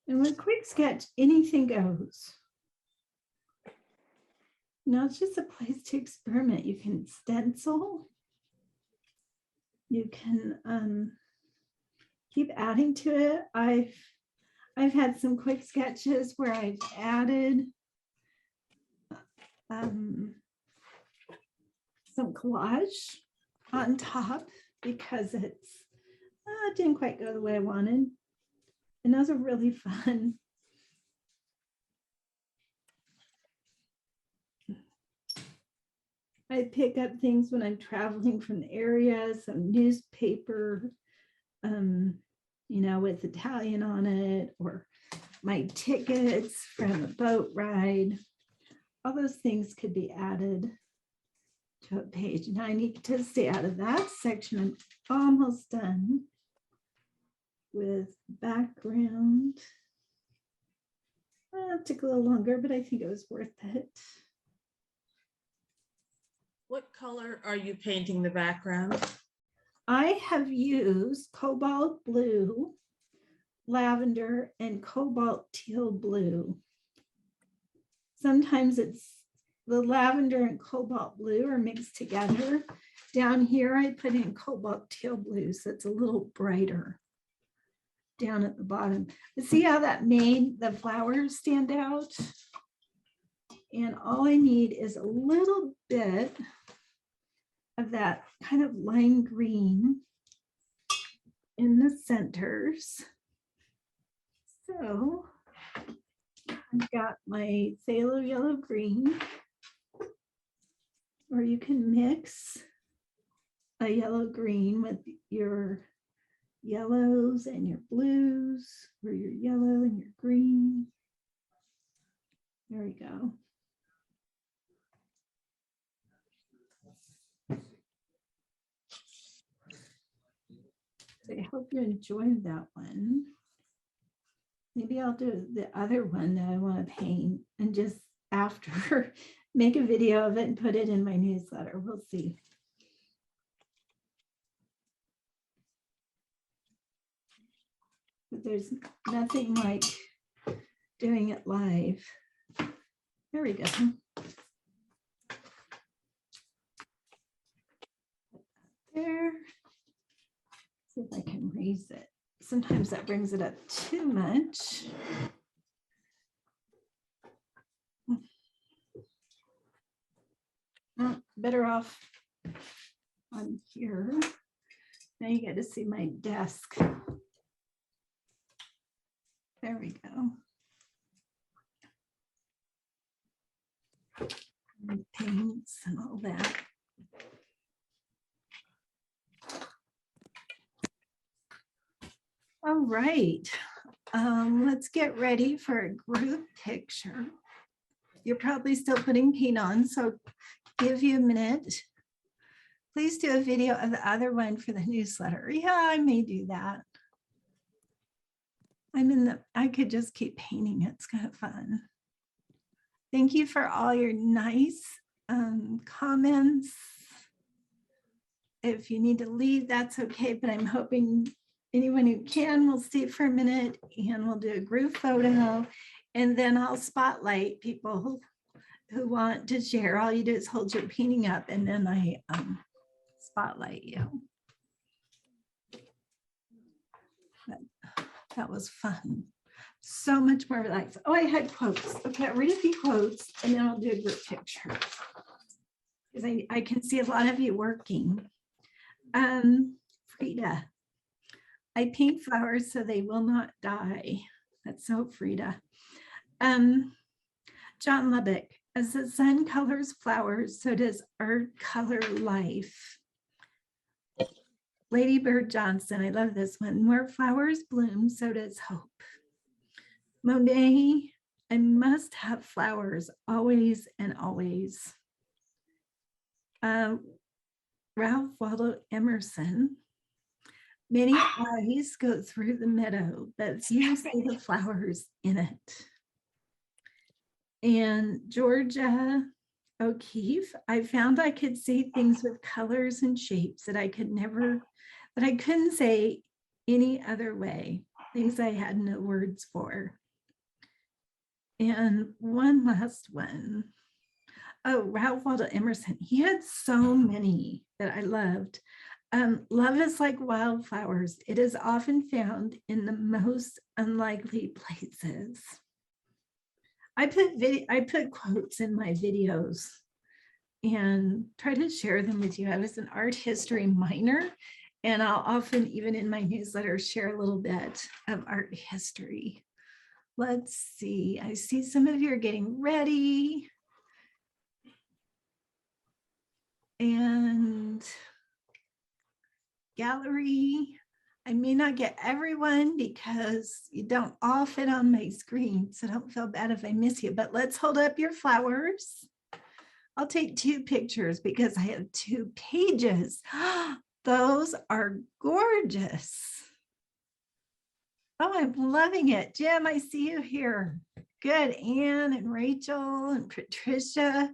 And with Quick Sketch, anything goes. Now it's just a place to experiment. You can stencil. You can keep adding to it. I've had some quick sketches where I've added some collage on top because it didn't quite go the way I wanted. And those are really fun. I pick up things when I'm traveling from the area, some newspaper, you know, with Italian on it, or my tickets from a boat ride. All those things could be added to a page. Now I need to stay out of that section. I'm almost done with background. It took a little longer, but I think it was worth it. What color are you painting the background? I have used cobalt blue, lavender, and cobalt teal blue. Sometimes it's the lavender and cobalt blue are mixed together. Down here, I put in cobalt teal blue, so it's a little brighter down at the bottom. But see how that made the flowers stand out? And all I need is a little bit of that kind of lime green in the centers. So I've got my phthalo yellow green, or you can mix a yellow green with your yellows and your blues, or your yellow and your green. There we go. So I hope you enjoyed that one. Maybe I'll do the other one that I want to paint and just after make a video of it and put it in my newsletter. We'll see. But there's nothing like doing it live. There we go. There. See if I can raise it. Sometimes that brings it up too much. Better off on here. Now you get to see my desk. There we go. And paints and all that. All right, let's get ready for a group picture. You're probably still putting paint on, so give you a minute. Please do a video of the other one for the newsletter. Yeah, I may do that. I could just keep painting. It's kind of fun. Thank you for all your nice comments. If you need to leave, that's okay, but I'm hoping anyone who can will stay for a minute and we'll do a group photo, and then I'll spotlight people who want to share. All you do is hold your painting up and then I spotlight you. That was fun. So much more relaxed. Oh, I had quotes. Okay, I'll read a few quotes and then I'll do a group picture. Because I can see a lot of you working. Frida. I paint flowers so they will not die. That's so Frida. John Lubbock. As the sun colors flowers, so does art color life. Lady Bird Johnson, I love this one. Where flowers bloom, so does hope. Monet, I must have flowers always and always. Ralph Waldo Emerson, many eyes go through the meadow, but few see the flowers in it. And Georgia O'Keeffe, I found I could say things with colors and shapes that I couldn't say any other way, things I had no words for. And one last one. Oh, Ralph Waldo Emerson, he had so many that I loved. Love is like wildflowers. It is often found in the most unlikely places. I put quotes in my videos and try to share them with you. I was an art history minor, and I'll often, even in my newsletter, share a little bit of art history. Let's see. I see some of you are getting ready. And gallery. I may not get everyone because you don't all fit on my screen, so don't feel bad if I miss you, but let's hold up your flowers. I'll take 2 pictures because I have 2 pages. Those are gorgeous. Oh, I'm loving it. Jim, I see you here. Good. Anne and Rachel and Patricia.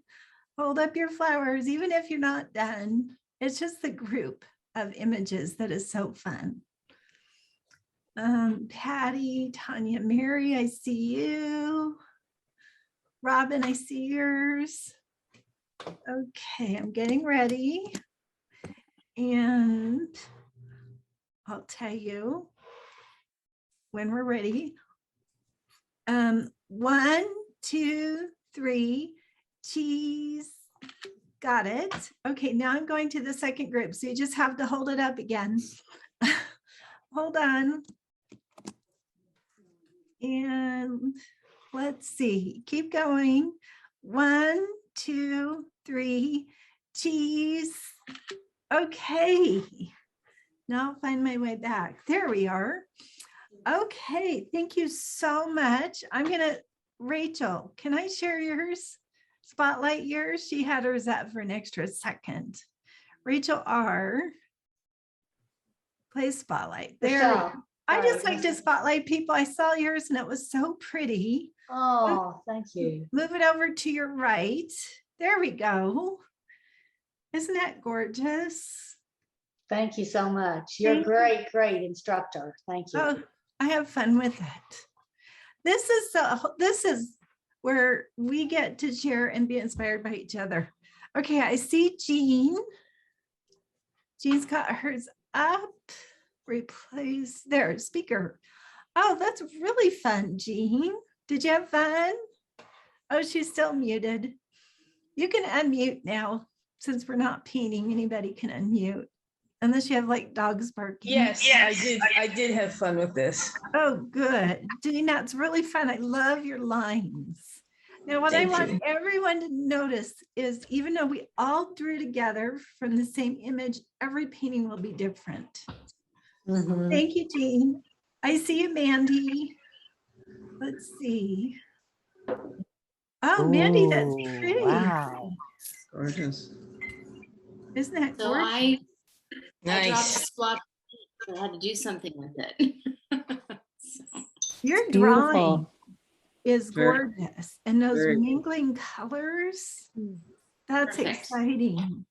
Hold up your flowers, even if you're not done. It's just the group of images that is so fun. Patty, Tanya, Mary, I see you. Robin, I see yours. Okay, I'm getting ready. And I'll tell you when we're ready. 1, 2, 3, cheese. Got it. Okay, now I'm going to the second group. So you just have to hold it up again. Hold on. And let's see, keep going. 1, 2, 3, cheese. Okay, now I'll find my way back. There we are. Okay, thank you so much. Rachel, can I share yours? Spotlight yours? She had hers up for an extra second. Rachel R. Play spotlight. There we go. I just like to spotlight people. I saw yours and it was so pretty. Oh, thank you. Move it over to your right. There we go. Isn't that gorgeous? Thank you so much. You're a great, great instructor. Thank you. Oh, I have fun with it. This is where we get to share and be inspired by each other. Okay, I see Jean. Jean's got hers up. Replace there, speaker. Oh, that's really fun, Jean. Did you have fun? Oh, she's still muted. You can unmute now. Since we're not painting, anybody can unmute. Unless you have like dogs barking. Yes, I did have fun with this. Oh, good. Jean, that's really fun. I love your lines. Now, what I want everyone to notice is even though we all drew together from the same image, every painting will be different. Mhm. Thank you, Jean. I see you, Mandy. Let's see. Oh, Mandy, that's pretty. Wow. Gorgeous. Isn't that So gorgeous? I dropped a Nice. splotch. I had to do something with it. So, Your Beautiful. drawing is Very- gorgeous. And those very cool. mingling colors, that's Perfect. exciting.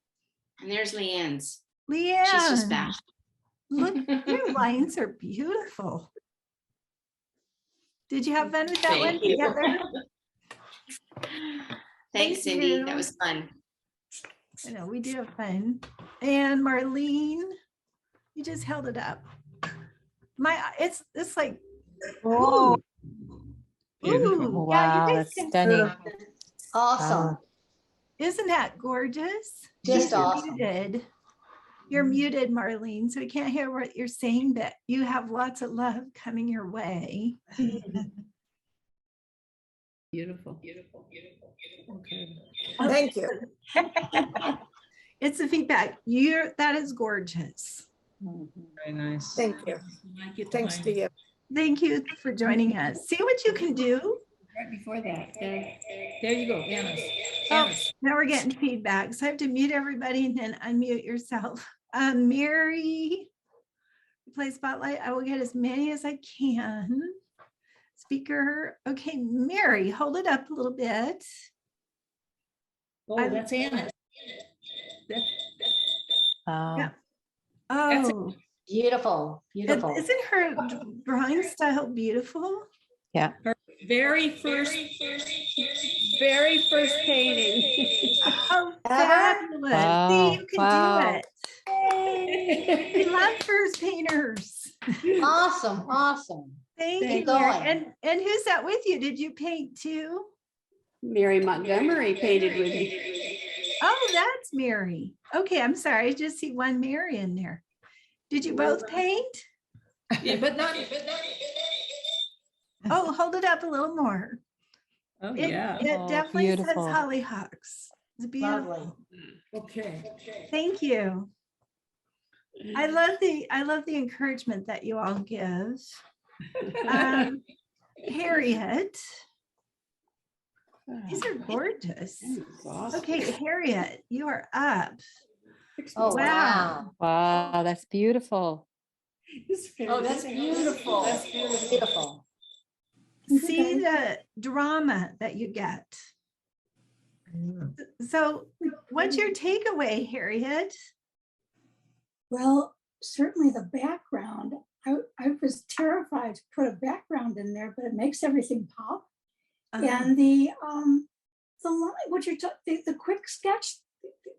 and there's Leanne's. Leanne, She's just back. look, your lines are beautiful. Did you have fun with that one Thank you. together? Thank Thanks, Cindy. you. That was fun. I know we do have fun. And Marlene, you just held it up. It's like, Oh, ooh, wow, yeah, you guys that's can, stunning. Awesome. isn't that gorgeous? Just You're awesome. muted. You're muted, Marlene, so we can't hear what you're saying, but you have lots of love coming your way. Beautiful. Thank you. It's the feedback. That is gorgeous. Very nice. Thank you. Thanks to you. Thank you for joining us. See what you can do. Right before that. There you go, Anna. Oh, now we're getting feedback. So I have to mute everybody and then unmute yourself. Mary, play spotlight. I will get as many as I can. Speaker. Okay, Mary, hold it up a little bit. Oh, that's Anna. Wow. Yeah. Oh, Beautiful, beautiful. isn't her drawing style beautiful? Very first painting. Oh, Ever? fabulous. Wow, See, you can wow. do it. We love first painters. Awesome, awesome. Thank Keep you, Mary. going. And who's that with you? Did you paint too? Mary Montgomery painted with me. Oh, that's Mary. Okay, I'm sorry. I just see one Mary in there. Did you both paint? Yeah, but not. Oh, hold it up a little more. Oh, It Oh, definitely says beautiful. Hollyhocks. It's beautiful. Lovely. Okay. Thank you. I love the encouragement that you all give. Harriet. These are gorgeous. Exhausting. Okay, Harriet, you are up. Oh, Wow. Wow, that's beautiful. Oh, that's beautiful. That's beautiful. See the drama that you get. So what's your takeaway, Harriet? Well, certainly the background. I was terrified to put a background in there, but it makes everything pop. And the line, what you're talking, the quick sketch,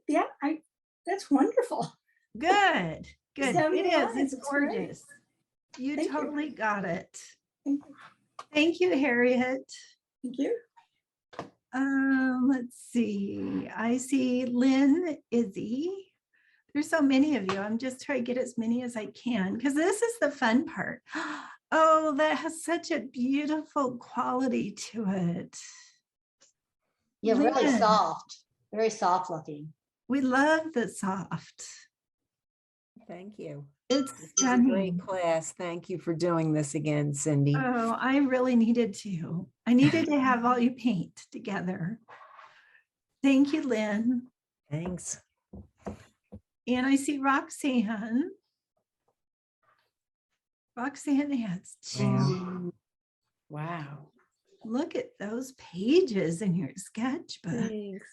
yeah, that's wonderful. Good. It 70 is. lines, It's it's great. gorgeous. You Thank you. totally got it. Thank you. Thank you, Harriet. Thank you. Let's see. I see Lynn, Izzy. There's so many of you. I'm just trying to get as many as I can because this is the fun part. Oh, that has such a beautiful quality to it. Yeah, really Lynn, soft, very soft looking. we love the soft. Thank you. It's This is a great stunning. class. Thank you for doing this again, Cindy. Oh, I really needed to. I needed to have all you paint together. Thank you, Lynn. Thanks. And I see Roxanne. Roxanne has two. Wow. Look at those pages in your sketchbook. Thanks.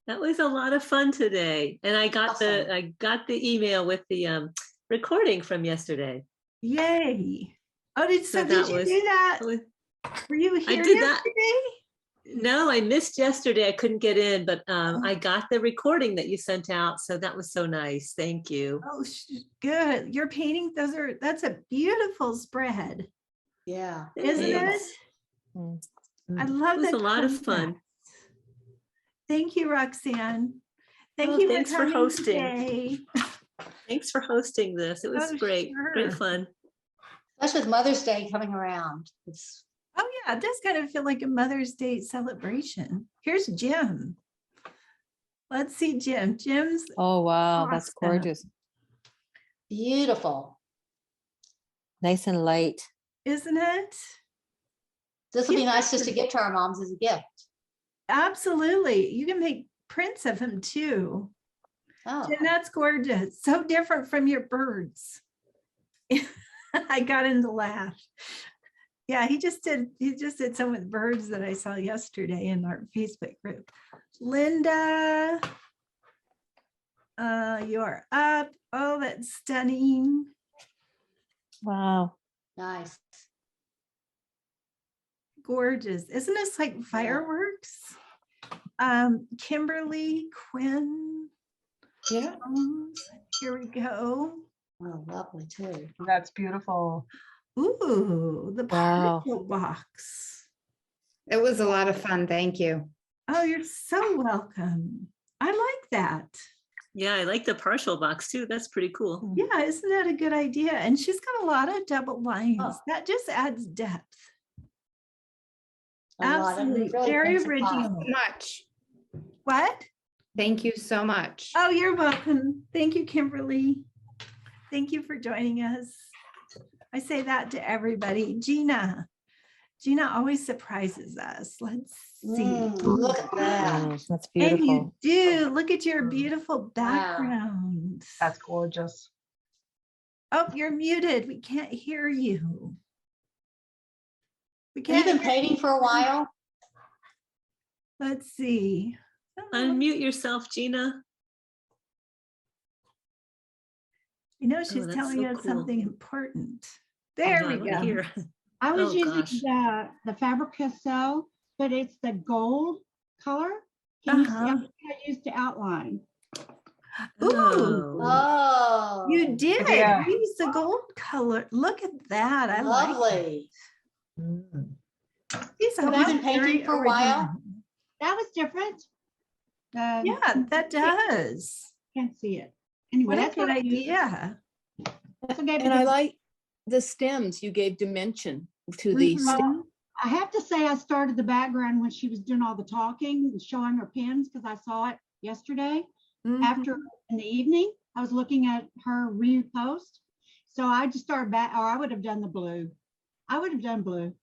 That was a lot of fun today. And I got Awesome. the email with the recording from yesterday. Yay. Oh, did So you that do was- that? that was- Were you here did that. yesterday? No, I missed yesterday. I couldn't get in, but I got the recording that you sent out. So that was so nice. Thank you. Oh, good. You're painting, that's a beautiful spread, Yeah. isn't it? Thanks. I love It was the a lot of fun. contrast. Thank you, Roxanne. Thank Oh, you thanks for coming hosting. today. Thanks for hosting this. It was Oh, great. sure. Great fun. Especially with Mother's Day coming around. It's Oh yeah, it does kind of feel like a Mother's Day celebration. Here's Jim. Let's see Jim. Jim's Oh, wow, that's awesome. gorgeous. beautiful. Nice and light. Isn't it? This will be nice just to give to our moms as a gift. Absolutely. You can make prints of him too. Oh, Jim, that's gorgeous. So different from your birds. I got him to laugh. Yeah, he just did some with birds that I saw yesterday in our Facebook group. Linda, you're up. Oh, that's stunning. Wow. nice. Gorgeous. Isn't this like fireworks? Kimberly, Quinn. Yeah. Here we go. Oh, lovely too. That's beautiful. Ooh, the Wow. particle box. It was a lot of fun. Thank you. Oh, you're so welcome. I like that. Yeah, I like the partial box too. That's pretty cool. Yeah, isn't that a good idea? And she's got a lot of double lines. Oh. That just adds depth. A lot. It Absolutely. really Very brings it original. pop. Much. What? Thank you so much. Oh, you're welcome. Thank you, Kimberly. Thank you for joining us. I say that to everybody. Gina always surprises us. Let's see. Look at that. Mm, that's And beautiful. you do. Look at your beautiful background. That's gorgeous. Oh, you're muted. We can't hear you. We Have you can't been hear painting you. for a while? Let's see. Unmute yourself, Gina. You know, she's that's telling so us cool. something important. There No, I we wanna go. hear. I was Oh, using gosh. the Faber Castell, but it's the gold color. Can you see Uh-huh. I used to outline? Ooh, Oh, you did. Yeah. Use the gold color. Look at that. I like it. lovely. These So are Have you been very painting for a while? original. That was different. Yeah, that does. Can't see it. Anyway, What a that's good what I used. idea. That's what gave me And I the- like the stems. You gave dimension to the Mhm. stem. I have to say I started the background when she was doing all the talking and showing her pins because I saw it yesterday. Mhm. After in the evening, I was looking at her repost. So I just started back, or I would have done the blue. I would have done blue.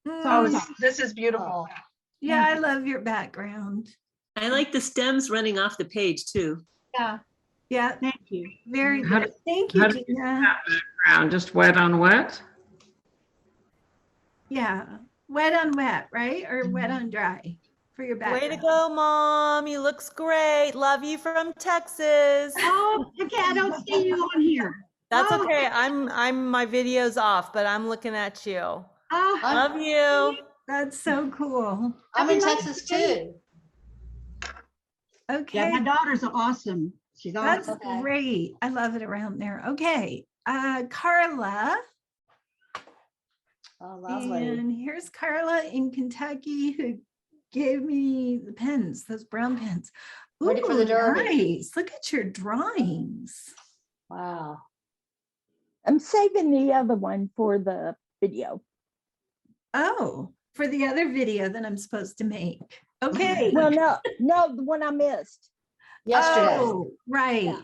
Mm. So Oh, this is beautiful. Yeah, I love your background. I like the stems running off the page too. Yeah, Yeah, thank you. very How good. do- Thank you, how do you do Gina. that background? Just wet on wet? Yeah, wet on wet, right? Or wet on dry for your background. Way to go, Mom. You looks great. Love you from Texas. Oh, okay, I don't see you on here. That's Oh, okay. I'm my video's off, but I'm looking at you. Oh, Love you. That's so cool. I'm in Texas too. Okay. yeah, my daughters are awesome. She's That's awesome. great. I love it around there. Okay. Carla. Oh, lovely. And here's Carla in Kentucky who gave me the pens, those brown pens. Ready for the derby. Nice. Look at your drawings. Wow. I'm saving the other one for the video. Oh, for the other video that I'm supposed to make. Okay. Well, no, the one I missed. Yesterday. Oh, right.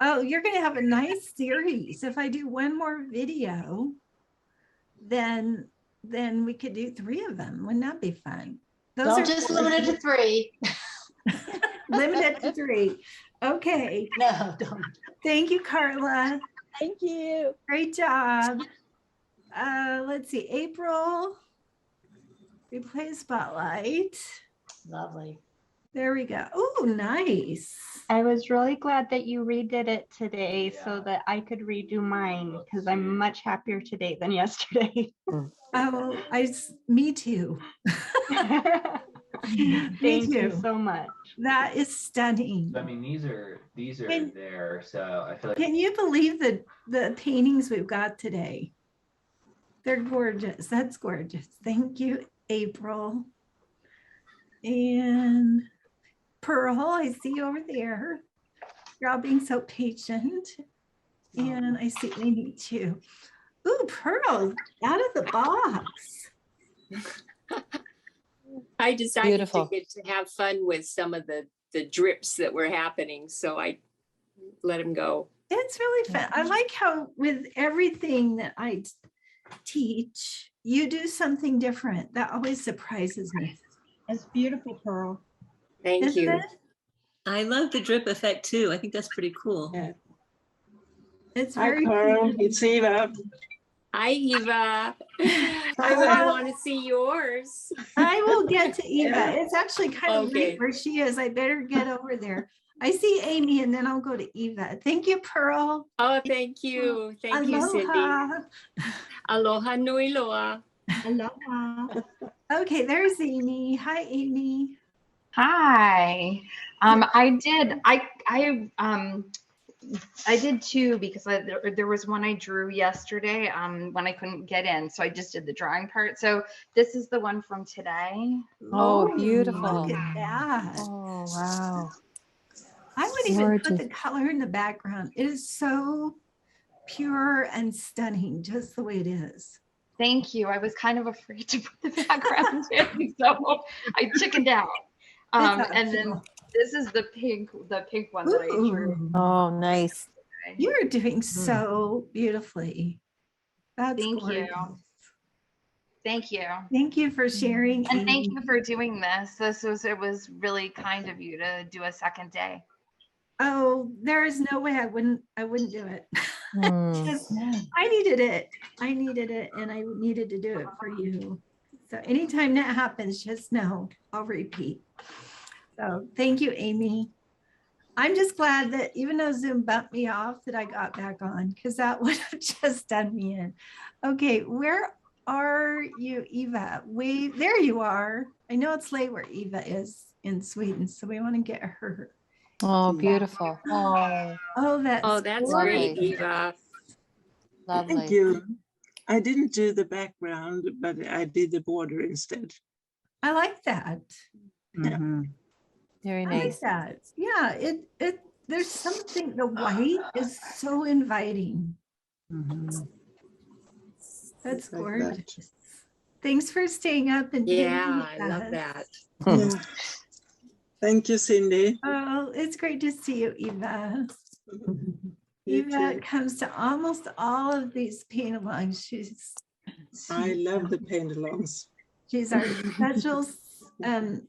Oh, you're going to have a nice series. If I do one more video, then we could do 3 of them. Wouldn't that be fun? Those Don't are just limit it to 3. limit it to 3. Okay. No, don't. Thank you, Carla. Thank you. Great job. Let's see, April. Replay spotlight. Lovely. There we go. Oh, nice. I was really glad that you redid it today so that I could redo mine because I'm much happier today than yesterday. Oh, me too. Thank you so much. That is stunning. I mean, these are there, so I feel like. Can you believe the paintings we've got today? They're gorgeous. That's gorgeous. Thank you, April. And Pearl, I see you over there. You're all being so patient. And I see Amy too. Ooh, Pearl, out of the box. I decided Beautiful. to have fun with some of the drips that were happening, so I let him go. It's really fun. I like how with everything that I teach, you do something different. That always surprises me. It's beautiful, Pearl. Thank Isn't you. it? I love the drip effect too. I think that's pretty cool. Yeah. It's Hi, very Carl. cool. It's Eva. Hi, Eva. I want to see yours. I will get to Eva. It's actually kind of Okay. late where she is. I better get over there. I see Amy and then I'll go to Eva. Thank you, Pearl. Oh, thank you. Thank you, Cindy. Aloha. Aloha nui loa. Aloha. Okay, there's Amy. Hi, Amy. Hi. I did 2 because there was one I drew yesterday when I couldn't get in. So I just did the drawing part. So this is the one from today. Oh, beautiful. Look at that. Oh, wow. I would even put the Gorgeous. color in the background. It is so pure and stunning, just the way it is. Thank you. I was kind of afraid to put the background in, so I chickened out. And then this is the pink one that I drew. Oh, nice. You're doing so beautifully. That's Thank gorgeous. you. Thank you. Thank you for sharing. And thank Amy. you for doing this. It was really kind of you to do a second day. Oh, there is no way I wouldn't do it. Hmm. Just, I needed it, and I needed to do it for you. So anytime that happens, just know I'll repeat. So thank you, Amy. I'm just glad that even though Zoom bumped me off, that I got back on, because that would have just done me in. Okay, where are you, Eva? There you are. I know it's late where Eva is in Sweden, so we want to get her. Oh, beautiful. Oh, That's great, Eva. lovely. Thank you. I didn't do the background, but I did the border instead. I like that. Mhm. Very I like nice. that. Yeah, there's something, the white is so inviting. Mhm. That's Like gorgeous. that. Thanks for staying up and Yeah, being I with love us. that. Yeah. Thank you, Cindy. Oh, it's great to see you, Eva. You Eva too. comes to almost all of these paint-alongs. I love the paint-alongs. She's our special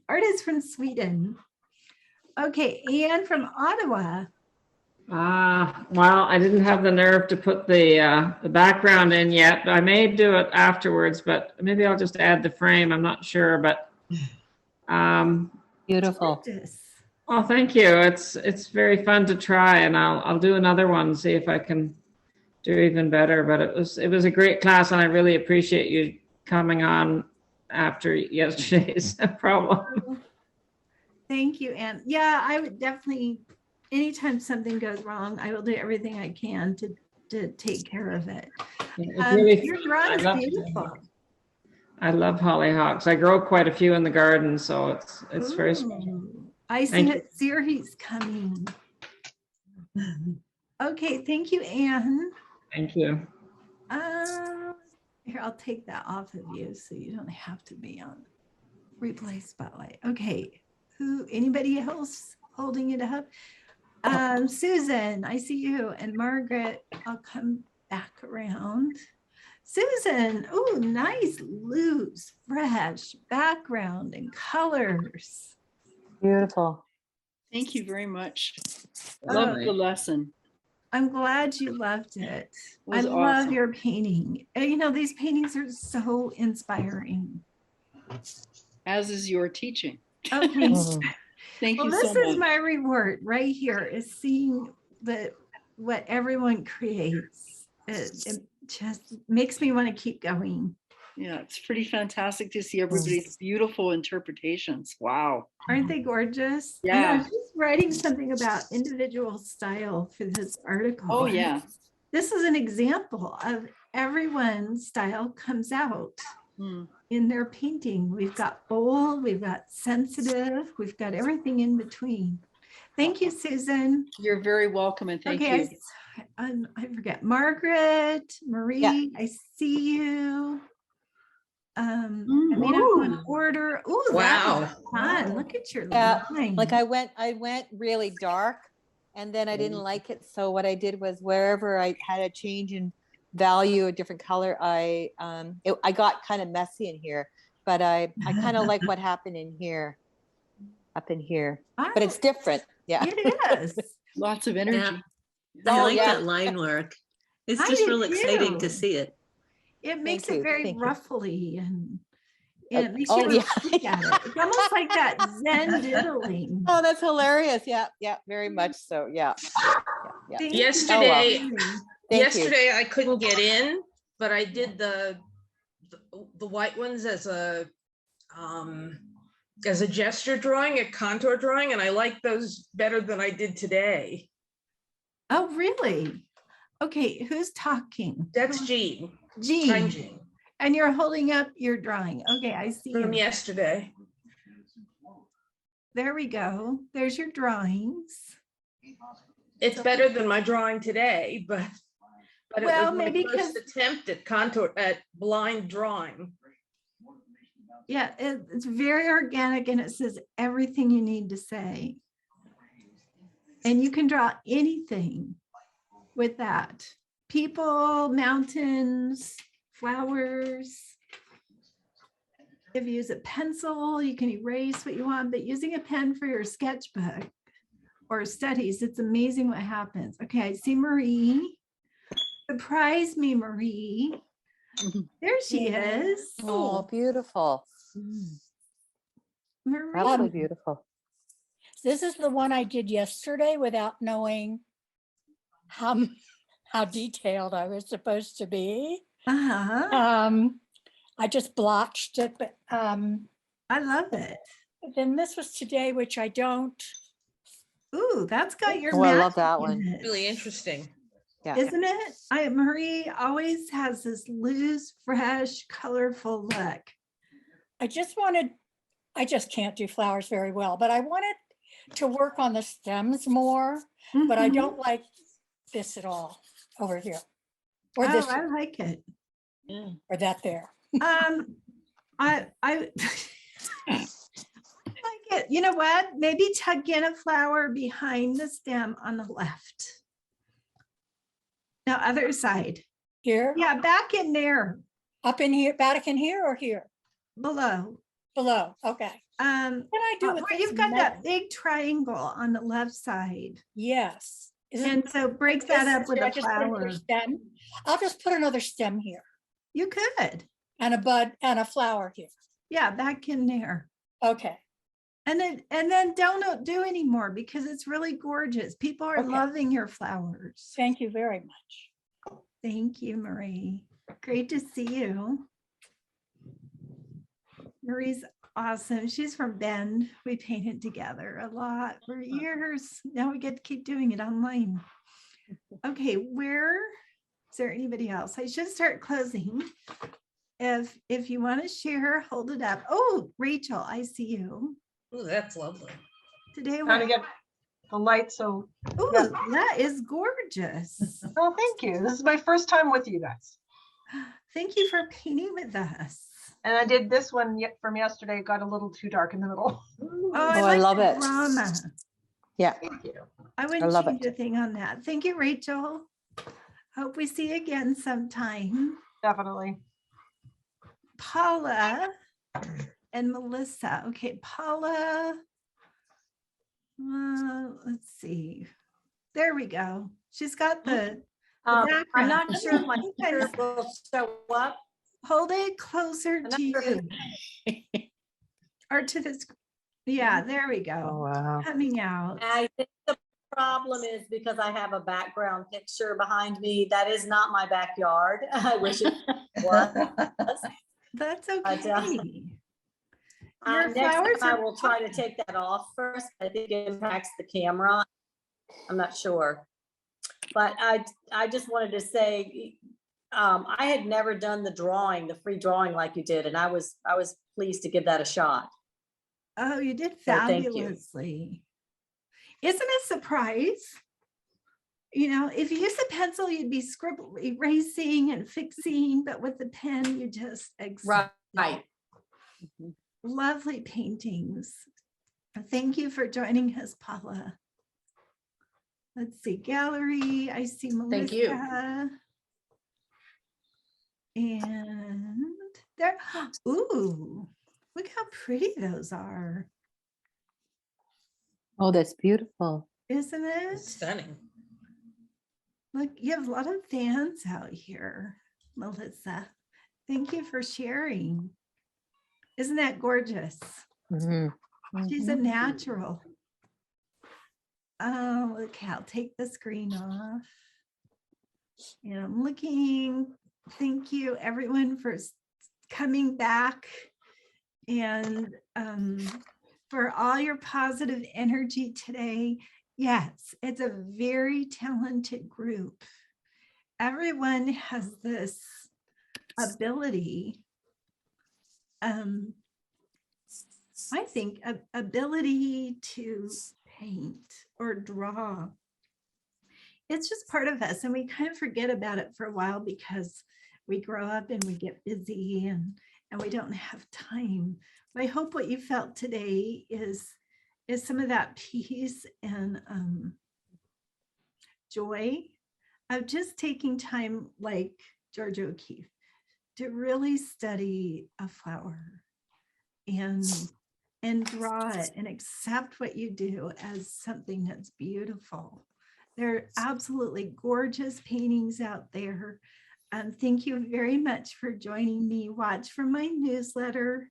artist from Sweden. Okay, Anne from Ottawa. Well, I didn't have the nerve to put the background in yet, but I may do it afterwards, but maybe I'll just add the frame. I'm not sure, but Beautiful. oh, thank you. It's very fun to try, and I'll do another one, see if I can do even better. But it was a great class, and I really appreciate you coming on after yesterday's problem. Thank you, Anne. Yeah, I would definitely, anytime something goes wrong, I will do everything I can to take care of it. Your drawing is beautiful. I love hollyhocks. I grow quite a few in the garden, so it's very special. I see a series coming. Okay, thank you, Anne. Thank you. Here, I'll take that off of you so you don't have to be on replay spotlight. Okay, anybody else holding it up? Susan, I see you, and Margaret, I'll come back around. Susan, oh, nice, loose, fresh background and colors. Beautiful. Thank you very much. Love the lesson. I'm glad you loved it. I Was love awesome. your painting. And, you know, these paintings are so inspiring. As is your teaching. Okay. Thank you Well, so this is much. my reward right here, is seeing what everyone creates. It just makes me want to keep going. Yeah, it's pretty fantastic to see everybody's beautiful interpretations. Wow. Aren't they gorgeous? Yeah. And I was just writing something about individual style for this article. Oh, yeah. This is an example of everyone's style comes out in their painting. We've got bold, we've got sensitive, we've got everything in between. Thank you, Susan. You're very welcome, and thank you. I forget. Margaret, Marie, Yeah. I see you. I made up one order. Oh, wow. Fun. Look at your line. Like I went really dark, and then I didn't like it. So what I did was, wherever I had a change in value, a different color, I got kind of messy in here, but I kind of like what happened in here, up in here. But it's different. Yeah. It is. Lots of energy. Yeah. I like that line work. It's just real exciting to see it. It makes Thank it you, very thank you. ruffly and it makes you look at it. It's almost like that Zen diddling. Oh, that's hilarious. Yeah, very much so. Yeah. Yesterday, Thank you. I couldn't get in, but I did the white ones as a gesture drawing, a contour drawing, and I like those better than I did today. Oh, really? Okay, who's talking? That's Jean. Jean. And you're holding up your drawing. Okay, I see. From you. yesterday. There we go. There's your drawings. It's better than my drawing today, but it Well, was my maybe first attempt at blind drawing. Yeah, it's very organic and it says everything you need to say. And you can draw anything with that. People, mountains, flowers. If you use a pencil, you can erase what you want, but using a pen for your sketchbook or studies, it's amazing what happens. Okay, I see Marie. Surprise me, Marie. There she is. Oh, beautiful. Marie. Absolutely beautiful. This is the one I did yesterday without knowing how detailed I was supposed to be. I just blotched it, but I love it. Then this was today, which I don't. Ooh, that's got your Oh, I love magic that in one. it. Really interesting. Yeah. Isn't it? Marie always has this loose, fresh, colorful look. I just can't do flowers very well, but I wanted to work on the stems more, but I don't like this at all over here. Or this, I like it. or that there. I like it. You know what? Maybe tuck in a flower behind the stem on the left. Now, other side. Here? Yeah, back in there. Up in here, back in here or here? below. Below, okay. What can I do with where this you've got metal? that big triangle on the left side. Yes. And so break that up with Should I a just put another flower. stem? I'll just put another stem here You could. and a bud and a flower here. Yeah, back in there. Okay. And then don't do anymore because it's really gorgeous. People are Okay. loving your flowers. Thank you very much. Thank you, Marie. Great to see you. Marie's awesome. She's from Bend. We painted together a lot for years. Now we get to keep doing it online. Okay, is there anybody else? I should start closing. If you want to share, hold it up. Oh, Rachel, I see you. Ooh, that's lovely. Today Trying to we're get the light. So, ooh, yeah. that is gorgeous. Oh, thank you. This is my first time with you guys. Thank you for painting with us. And I did this one from yesterday. It got a little too dark in the middle. Oh, I like love the it. drama. Yeah. Thank you. I wouldn't love change a thing on that. Thank you, Rachel. Hope we see you again sometime. Definitely. Paula and Melissa. Okay, Paula. Let's see. There we go. She's got the I'm background. not sure if my picture will show up. Hold it closer to you. Or to this. Yeah, there we go. Oh, wow. Coming out. I think the problem is because I have a background picture behind me. That is not my backyard. I wish it was. That's okay. But, Your next flowers time I are will try to take that off first. I think it impacts the camera. I'm not sure. But I just wanted to say, I had never done the drawing, the free drawing like you did, and I was pleased to give that a shot. Oh, you did So thank you. fabulously. Isn't it a surprise? You know, if you use a pencil, you'd be erasing and fixing, but with the pen, you just Right. Lovely paintings. Thank you for joining us, Paula. Let's see, gallery. I see Melissa. Thank you. And there, ooh, look how pretty those are. Oh, that's beautiful. Isn't it? Stunning. Look, you have a lot of fans out here, Melissa. Thank you for sharing. Isn't that gorgeous? She's a natural. Oh, look, I'll take the screen off. And I'm looking. Thank you, everyone, for coming back and for all your positive energy today. Yes, it's a very talented group. Everyone has this ability, I think, ability to paint or draw. It's just part of us, and we kind of forget about it for a while because we grow up and we get busy and we don't have time. But I hope what you felt today is some of that peace and joy of just taking time, like George O'Keeffe, to really study a flower and draw it and accept what you do as something that's beautiful. There are absolutely gorgeous paintings out there. Thank you very much for joining me. Watch for my newsletter.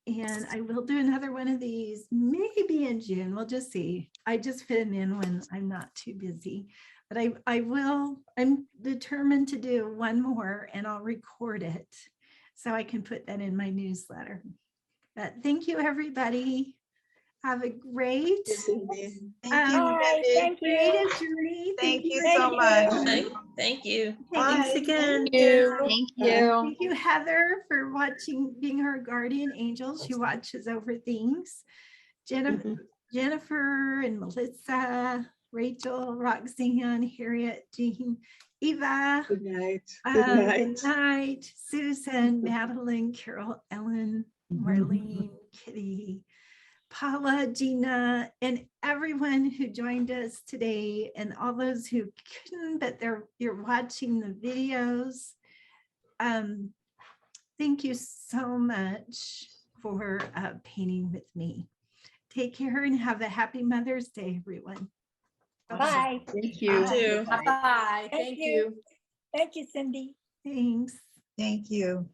And I will do another one of these maybe in June. We'll just see. I just fit them in when I'm not too busy. But I'm determined to do one more and I'll record it so I can put that in my newsletter. But thank you, everybody. Have a great Thank you. creative journey. Thank you so much. Thank you. Thanks again. Thank you. Thank you, Heather, for watching, being her guardian angel. She watches over things. Jennifer and Melissa, Rachel, Roxanne, Harriet, Jean, Eva. Good night. Good night. Susan, Madeline, Carol, Ellen, Marlene, Kitty, Paula, Gina, and everyone who joined us today, and all those who couldn't, but you're watching the videos. Thank you so much for painting with me. Take care and have a happy Mother's Day, everyone. Bye. Thank you. too. Bye, Thank thank you. you. Thank you, Cindy. Thanks. Thank you.